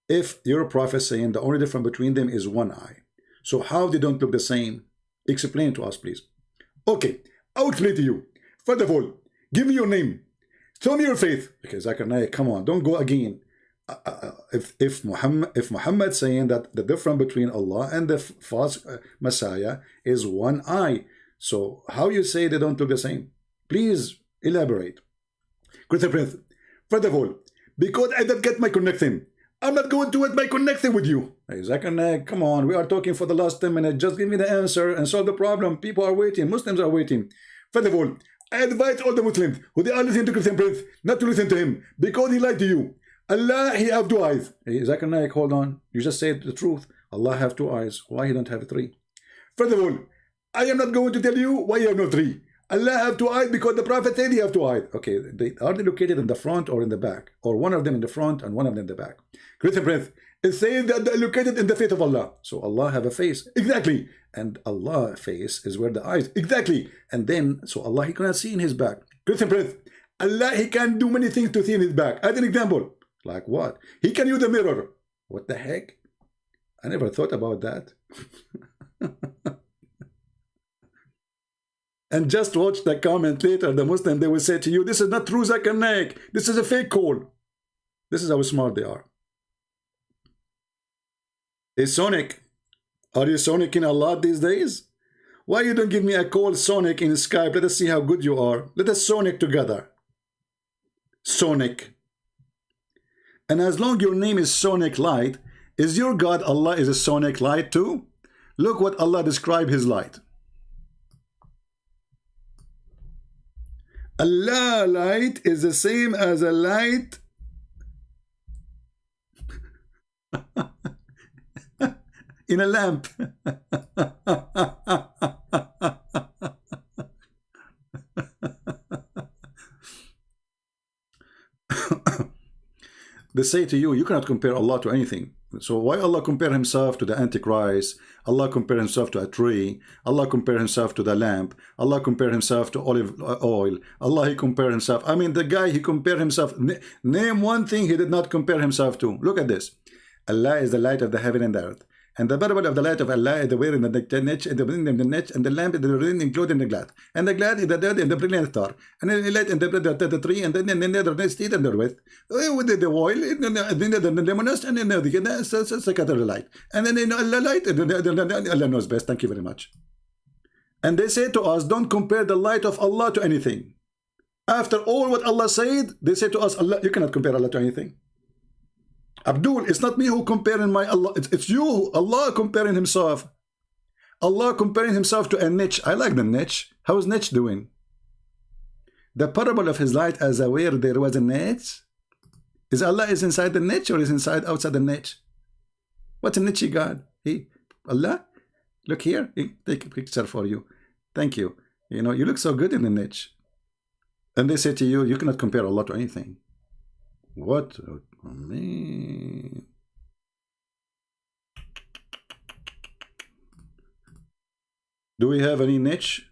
If your Prophet saying the only difference between them is one eye, so how they don't look the same? Explain to us, please. Okay, I'll explain to you. First of all, give me your name. Show me your faith. Okay, Zakir Naik, come on, don't go again. If Muhammad saying that the difference between Allah and the false Messiah is one eye, so how you say they don't look the same? Please elaborate. Christian Prince, first of all, because I don't get my connection, I'm not going to get my connection with you. Hey, Zakir Naik, come on, we are talking for the last 10 minutes. Just give me the answer and solve the problem. People are waiting. Muslims are waiting. First of all, I advise all the Muslims who they are listening to Christian Prince not to listen to him because he lied to you. Allah, He have two eyes. Hey, Zakir Naik, hold on. You just said the truth. Allah have two eyes. Why He don't have three? First of all, I am not going to tell you why you have no three. Allah have two eyes because the Prophet said He have two eyes. Okay, are they located in the front or in the back? Or one of them in the front and one of them in the back? Christian Prince, it says that they're located in the face of Allah. So Allah have a face. Exactly. And Allah's face is where the eyes. Exactly. And then, so Allah, He cannot see in His back. Christian Prince, Allah, He can do many things to see in His back. As an example. Like what? He can use a mirror. What the heck? I never thought about that. And just watch the comment later. The Muslim, they will say to you, this is not true, Zakir Naik. This is a fake call. This is how smart they are. Hey, Sonic. Are you Sonicing a lot these days? Why you don't give me a call, Sonic, in Skype? Let us see how good you are. Let us Sonic together. Sonic. And as long your name is Sonic Light, is your God Allah is a Sonic Light too? Look what Allah described His light. Allah light is the same as a light in a lamp. They say to you, you cannot compare Allah to anything. So why Allah compare Himself to the Antichrist? Allah compare Himself to a tree. Allah compare Himself to the lamp. Allah compare Himself to olive oil. Allah, He compare Himself. I mean, the guy, he compare Himself. Name one thing He did not compare Himself to. Look at this. Allah is the light of the heaven and the earth. And the parable of the light of Allah is the wearing the niche, and the bringing the niche, and the lamp is the including the glass. And the glass is the dead and the brilliant star. And the light and the tree, and then the next seed and the with the oil, and then the luminous, and then the light. And then Allah light, and then Allah knows best. Thank you very much. And they say to us, don't compare the light of Allah to anything. After all what Allah said, they say to us, Allah, you cannot compare Allah to anything. Abdul, it's not me who comparing my Allah. It's you, Allah comparing Himself. Allah comparing Himself to a niche. I like the niche. How is niche doing? The parable of His light as where there was a niche. Is Allah is inside the niche or is inside outside the niche? What's a niche God? Allah? Look here. Take a picture for you. Thank you. You know, you look so good in the niche. And they say to you, you cannot compare Allah to anything. What? Oh, man. Do we have any niche?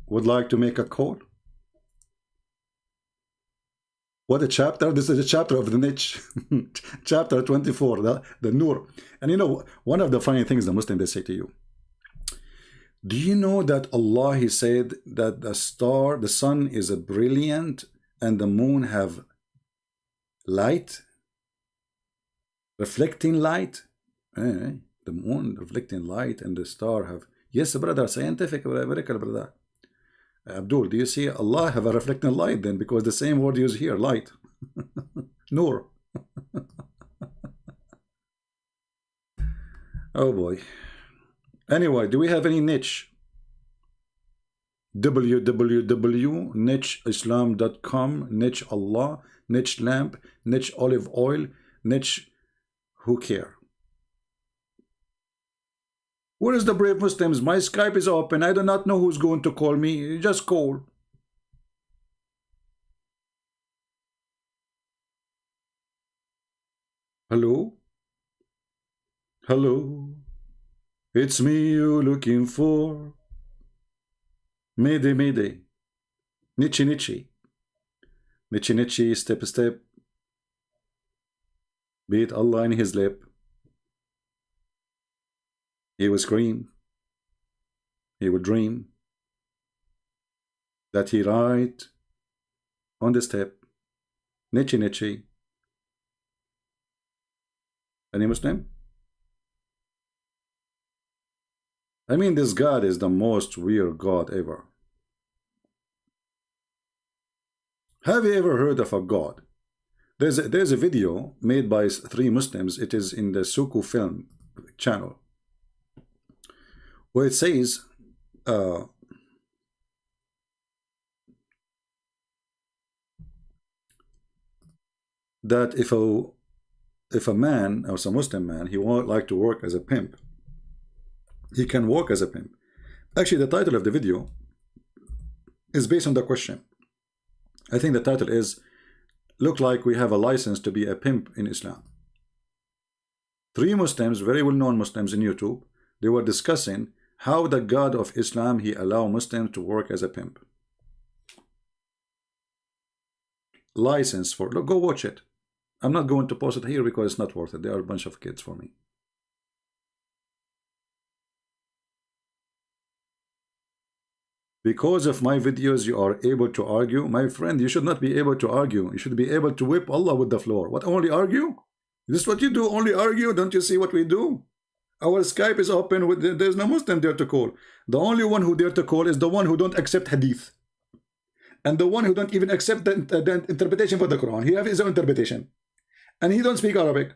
Would like to make a call? What a chapter. This is a chapter of the niche. Chapter 24, the Nur. And you know, one of the funny things the Muslims, they say to you, do you know that Allah, He said that the star, the sun is a brilliant and the moon have light, reflecting light. The moon reflecting light and the star have. Yes, brother, scientific miracle, brother. Abdul, do you see Allah have a reflecting light then? Because the same word used here, light. Nur. Oh boy. Anyway, do we have any niche? www.nicheislam.com, niche Allah, niche lamp, niche olive oil, niche who care. Where is the brave Muslims? My Skype is open. I do not know who's going to call me. Just call. Hello? Hello? It's me you looking for. Mayday, mayday. Nietzsche, Nietzsche. Nietzsche, Nietzsche, step, step. Beat Allah in his lip. He will scream. He will dream that he write on the step. Nietzsche, Nietzsche. Any Muslim? I mean, this God is the most weird God ever. Have you ever heard of a God? There's a video made by 3 Muslims. It is in the Suku film channel, where it says that if a man, or some Muslim man, he would like to work as a pimp, he can work as a pimp. Actually, the title of the video is based on the question. I think the title is, look like we have a license to be a pimp in Islam. 3 Muslims, very well-known Muslims in YouTube, they were discussing how the God of Islam, he allow Muslims to work as a pimp. License for, look, go watch it. I'm not going to post it here because it's not worth it. They are a bunch of kids for me. Because of my videos, you are able to argue. My friend, you should not be able to argue. You should be able to whip Allah with the floor. What, only argue? This is what you do, only argue? Don't you see what we do? Our Skype is open. There's no Muslim there to call. The only one who dare to call is the one who don't accept hadith. And the one who don't even accept the interpretation for the Quran. He have his own interpretation. And he don't speak Arabic.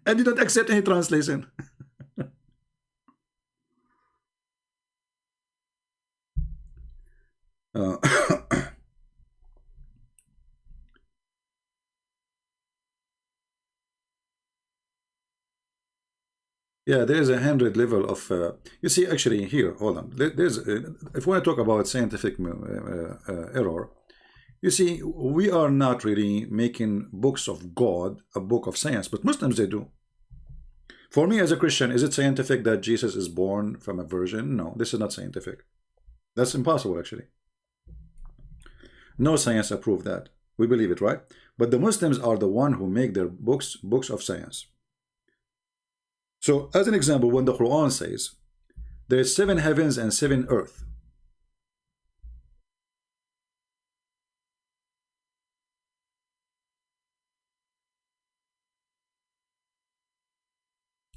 And he don't accept any translation. Yeah, there is a 100 level of you see, actually here, hold on, there's if we want to talk about scientific error, you see, we are not really making books of God a book of science, but Muslims, they do. For me as a Christian, is it scientific that Jesus is born from a virgin? No, this is not scientific. That's impossible, actually. No science approve that. We believe it, right? But the Muslims are the one who make their books of science. So, as an example, when the Quran says there is 7 heavens and 7 earth,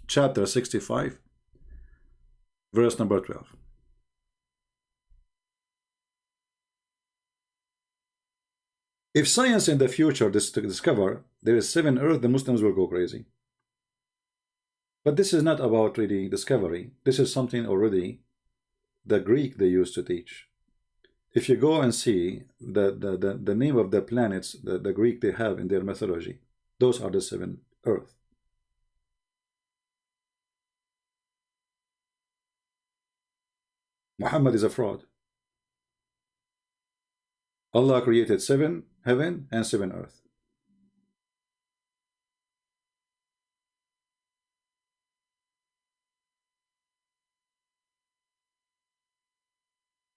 chapter 65, verse number 12. If science in the future discover there is 7 earth, the Muslims will go crazy. But this is not about really discovery. This is something already the Greek they used to teach. If you go and see the name of the planets, the Greek they have in their mythology, those are the 7 earth. Muhammad is a fraud. Allah created 7 heaven and 7 earth.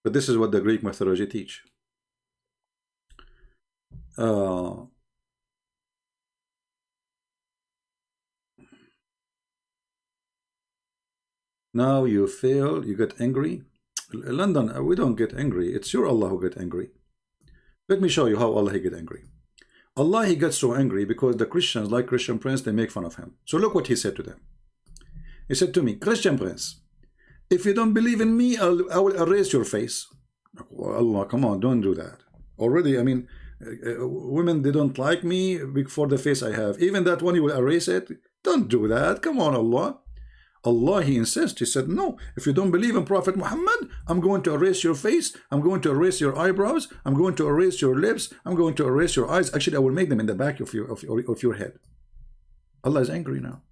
But this is what the Greek mythology teach. Now you fail, you get angry. London, we don't get angry. It's your Allah who get angry. Let me show you how Allah get angry. Allah, he got so angry because the Christians, like Christian Prince, they make fun of him. So look what he said to them. He said to me, Christian Prince, if you don't believe in me, I will erase your face. Oh, Allah, come on, don't do that. Already, I mean, women, they don't like me for the face I have. Even that one, you will erase it. Don't do that. Come on, Allah. Allah, he insists. He said, no, if you don't believe in Prophet Muhammad, I'm going to erase your face. I'm going to erase your eyebrows. I'm going to erase your lips. I'm going to erase your eyes. Actually, I will make them in the back of your head. Allah is angry now.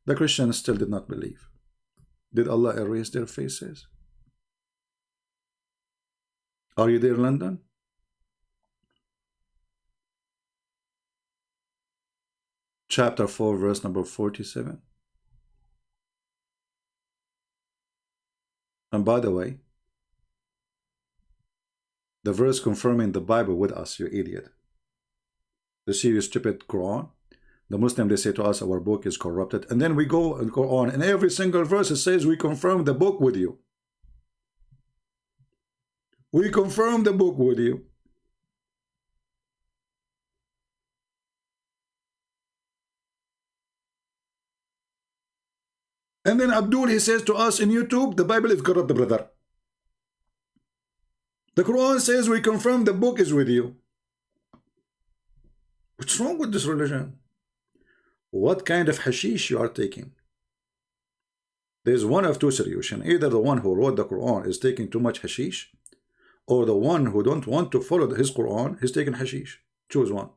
The Christians still did not believe. Did Allah erase their faces? Are you there, London? Chapter 4, verse number 47. And by the way, the verse confirming the Bible with us, you idiot. You see, you stupid Quran. The Muslim, they say to us, our book is corrupted. And then we go and go on. And every single verse, it says, we confirm the book with you. We confirm the book with you. And then Abdul, he says to us in YouTube, the Bible is corrupt, brother. The Quran says we confirm the book is with you. What's wrong with this religion? What kind of hashish you are taking? There's one of two solutions. Either the one who wrote the Quran is taking too much hashish, or the one who don't want to follow his Quran is taking hashish. Choose one.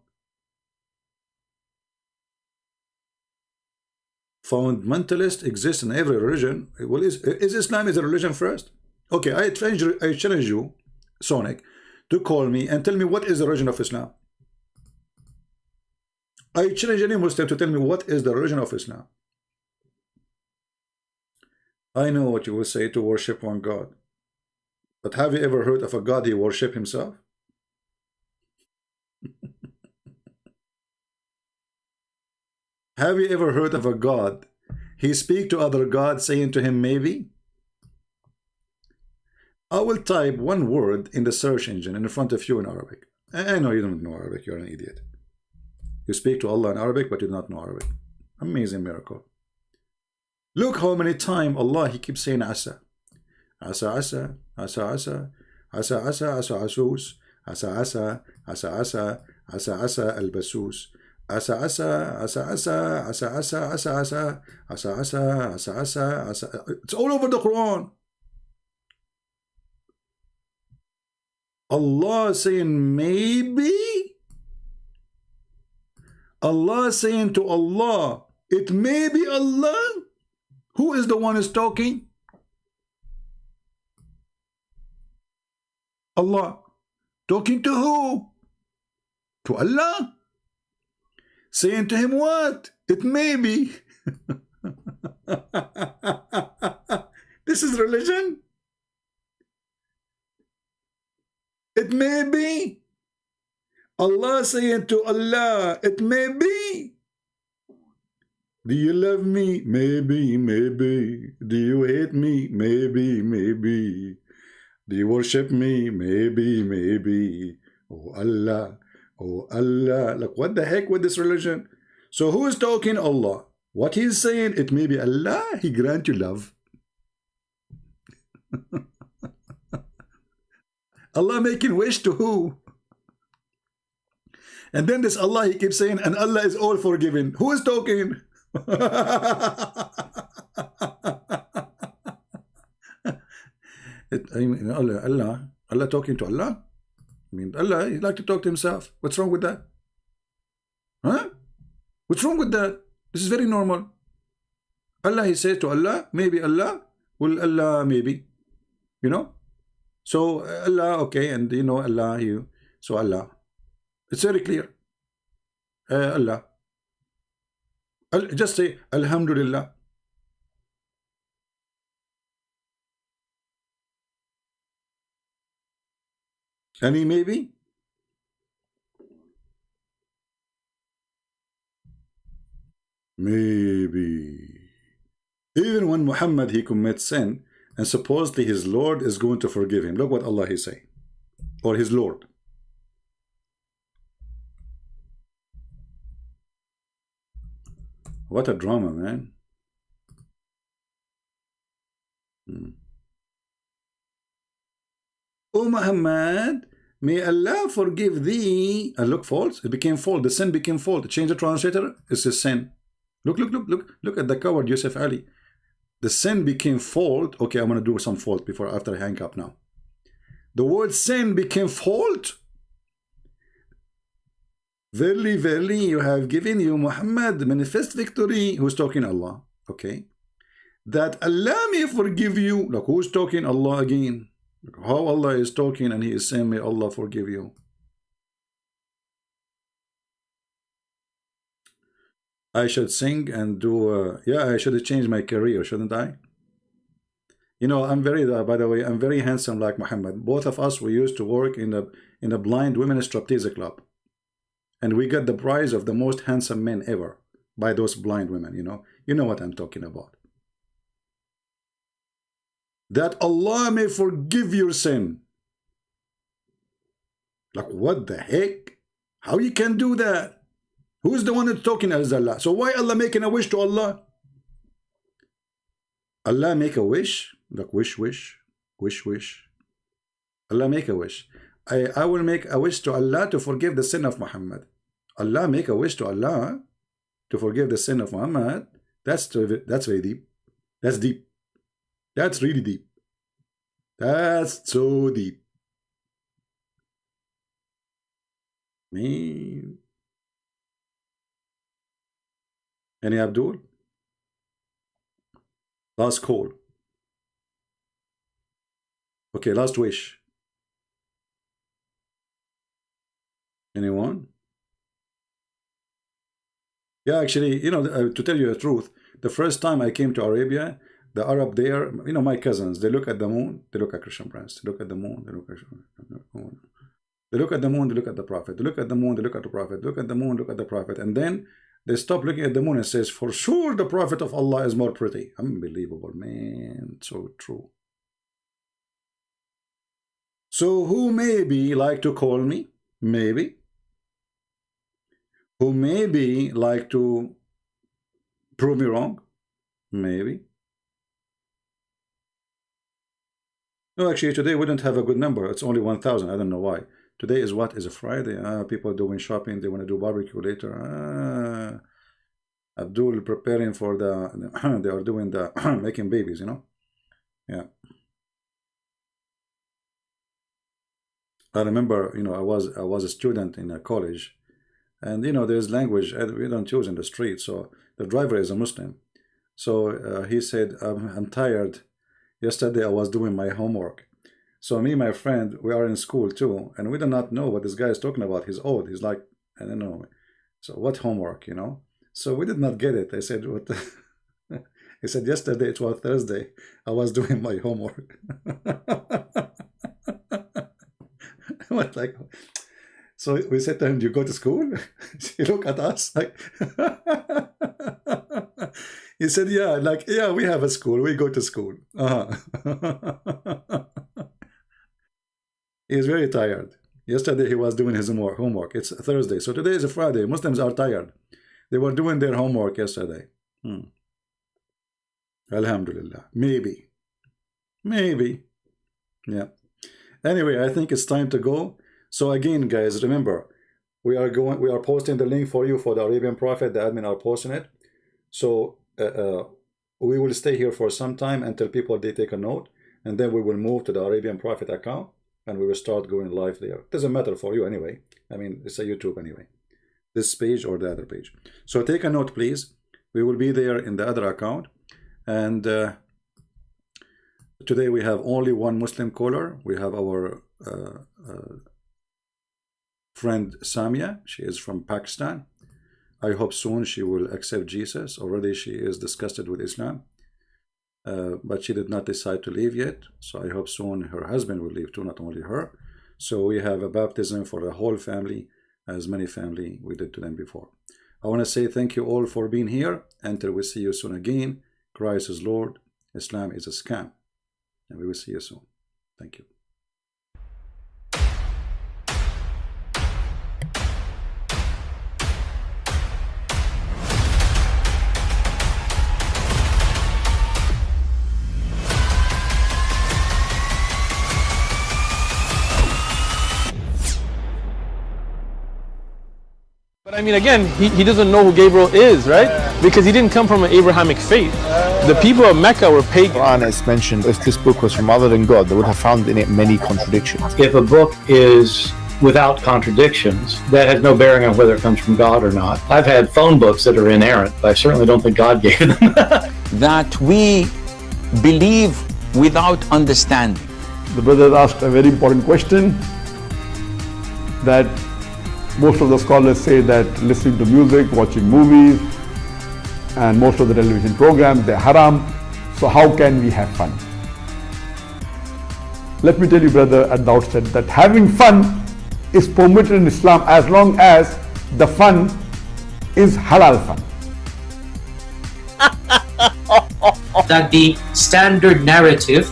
Fundamentalist exists in every religion. Well, is Islam is a religion first? Okay, I challenge you, Sonic, to call me and tell me what is the religion of Islam. I challenge any Muslim to tell me what is the religion of Islam. I know what you will say, to worship one God. But have you ever heard of a God he worship himself? Have you ever heard of a God he speak to other gods saying to him maybe? I will type one word in the search engine in front of you in Arabic. I know you don't know Arabic, you're an idiot. You speak to Allah in Arabic, but you do not know Arabic. Amazing miracle. Look how many times Allah, he keeps saying Asa. Asa, Asa, Asa, Asa, Asa, Asa, Asa, Asus, Asa, Asa, Asa, Asa, Asa, Asa, Al-Basus. Asa, Asa, Asa, Asa, Asa, Asa, Asa, Asa, Asa, Asa, Asa, Asa, Asa. It's all over the Quran. Allah saying maybe. Allah saying to Allah, it may be Allah. Who is the one who's talking? Allah. Talking to who? To Allah. Saying to him what? It may be. This is religion. It may be. Allah saying to Allah, it may be. Do you love me? Maybe, maybe. Do you hate me? Maybe, maybe. Do you worship me? Maybe, maybe. Oh Allah. Oh Allah. Like, what the heck with this religion? So who is talking? Allah. What he's saying, it may be Allah, he grant you love. Allah making wish to who? And then this Allah, he keeps saying, and Allah is all forgiving. Who is talking? I mean, Allah talking to Allah? I mean, Allah, he like to talk to himself. What's wrong with that? Huh? What's wrong with that? This is very normal. Allah, he says to Allah, maybe Allah, will Allah maybe, you know? So Allah, okay, and you know Allah, you, so Allah. It's very clear. Allah. Just say Alhamdulillah. Any maybe? Maybe. Even when Muhammad, he commits sin, and supposedly his Lord is going to forgive him. Look what Allah is saying. Or his Lord. What a drama, man. Oh Muhammad, may Allah forgive thee. And look, false. It became false. The sin became false. Change the translator. It's a sin. Look at the coward Yusuf Ali. The sin became fault. Okay, I'm gonna do some fault after I hang up now. The word sin became fault. Verily, verily, you have given you Muhammad manifest victory. Who's talking? Allah. Okay. That Allah may forgive you. Look, who's talking? Allah again. Look how Allah is talking, and He is saying, may Allah forgive you. I should sing and do, yeah, I should change my career, shouldn't I? You know, I'm very, by the way, I'm very handsome like Muhammad. Both of us, we used to work in a blind women's striptease club. And we got the prize of the most handsome men ever by those blind women, you know. You know what I'm talking about. That Allah may forgive your sin. Like, what the heck? How you can do that? Who's the one that's talking as Allah? So why Allah making a wish to Allah? Allah make a wish. Like wish. Allah make a wish. I will make a wish to Allah to forgive the sin of Muhammad. Allah make a wish to Allah to forgive the sin of Muhammad. That's very deep. That's deep. That's really deep. That's so deep. Man. Any Abdul? Last call. Okay, last wish. Anyone? Yeah, actually, you know, to tell you the truth, the first time I came to Arabia, the Arab there, you know, my cousins, they look at the moon, they look at Christian Prince, they look at the moon, they look at the moon. They look at the moon, they look at the Prophet, they look at the moon, they look at the Prophet, look at the moon, look at the Prophet, and then they stop looking at the moon and says, for sure the Prophet of Allah is more pretty. Unbelievable, man. So true. So who maybe like to call me? Maybe. Who maybe like to prove me wrong? Maybe. No, actually today we don't have a good number. It's only 1,000. I don't know why. Today is what? Is a Friday. People are doing shopping. They want to do barbecue later. Abdul preparing for the they are doing the making babies, you know. Yeah. I remember, you know, I was a student in a college, and you know, there's language we don't use in the street. So the driver is a Muslim. So he said, I'm tired. Yesterday I was doing my homework. So me and my friend, we are in school too, and we do not know what this guy is talking about. He's old. He's like, I don't know. So what homework, you know? So we did not get it. I said, what? He said, yesterday it was Thursday. I was doing my homework. What, like? So we said to him, do you go to school? He looked at us like. He said, yeah, like, yeah, we have a school. We go to school. He is very tired. Yesterday he was doing his homework. It's Thursday. So today is a Friday. Muslims are tired. They were doing their homework yesterday. Alhamdulillah. Maybe. Yeah. Anyway, I think it's time to go. So again, guys, remember, we are posting the link for you for the Arabian Prophet. The admin are posting it. So we will stay here for some time until they take a note, and then we will move to the Arabian Prophet account, and we will start going live there. It doesn't matter for you anyway. I mean, it's a YouTube anyway. This page or the other page. So take a note, please. We will be there in the other account. And today we have only one Muslim caller. We have our friend Samia. She is from Pakistan. I hope soon she will accept Jesus. Already she is disgusted with Islam. But she did not decide to leave yet. So I hope soon her husband will leave too, not only her. So we have a baptism for the whole family, as many family we did to them before. I want to say thank you all for being here. Until we see you soon again. Christ is Lord. Islam is a scam. And we will see you soon. Thank you. But I mean, again, he doesn't know who Gabriel is, right? Because he didn't come from an Abrahamic faith. The people of Mecca were pagan. Qur'an is mentioned, if this book was from other than God, they would have found in it many contradictions. If a book is without contradictions, that has no bearing on whether it comes from God or not. I've had phone books that are inerrant, but I certainly don't think God gave them. That we believe without understanding. The brother asked a very important question, that most of the scholars say that listening to music, watching movies, and most of the television programs, they're haram. So how can we have fun? Let me tell you, brother, at the outset that having fun is permitted in Islam as long as the fun is halal fun. That the standard narrative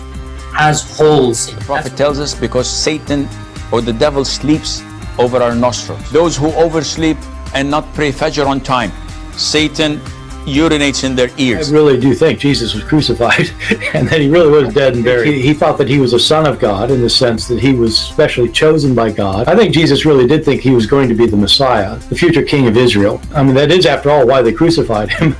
has holes in it. The Prophet tells us because Satan or the devil sleeps over our nostrils. Those who oversleep and not pray Fajr on time, Satan urinates in their ears. I really do think Jesus was crucified and that he really was dead and buried. He thought that he was a son of God in the sense that he was specially chosen by God. I think Jesus really did think he was going to be the Messiah, the future king of Israel. I mean, that is, after all, why they crucified him.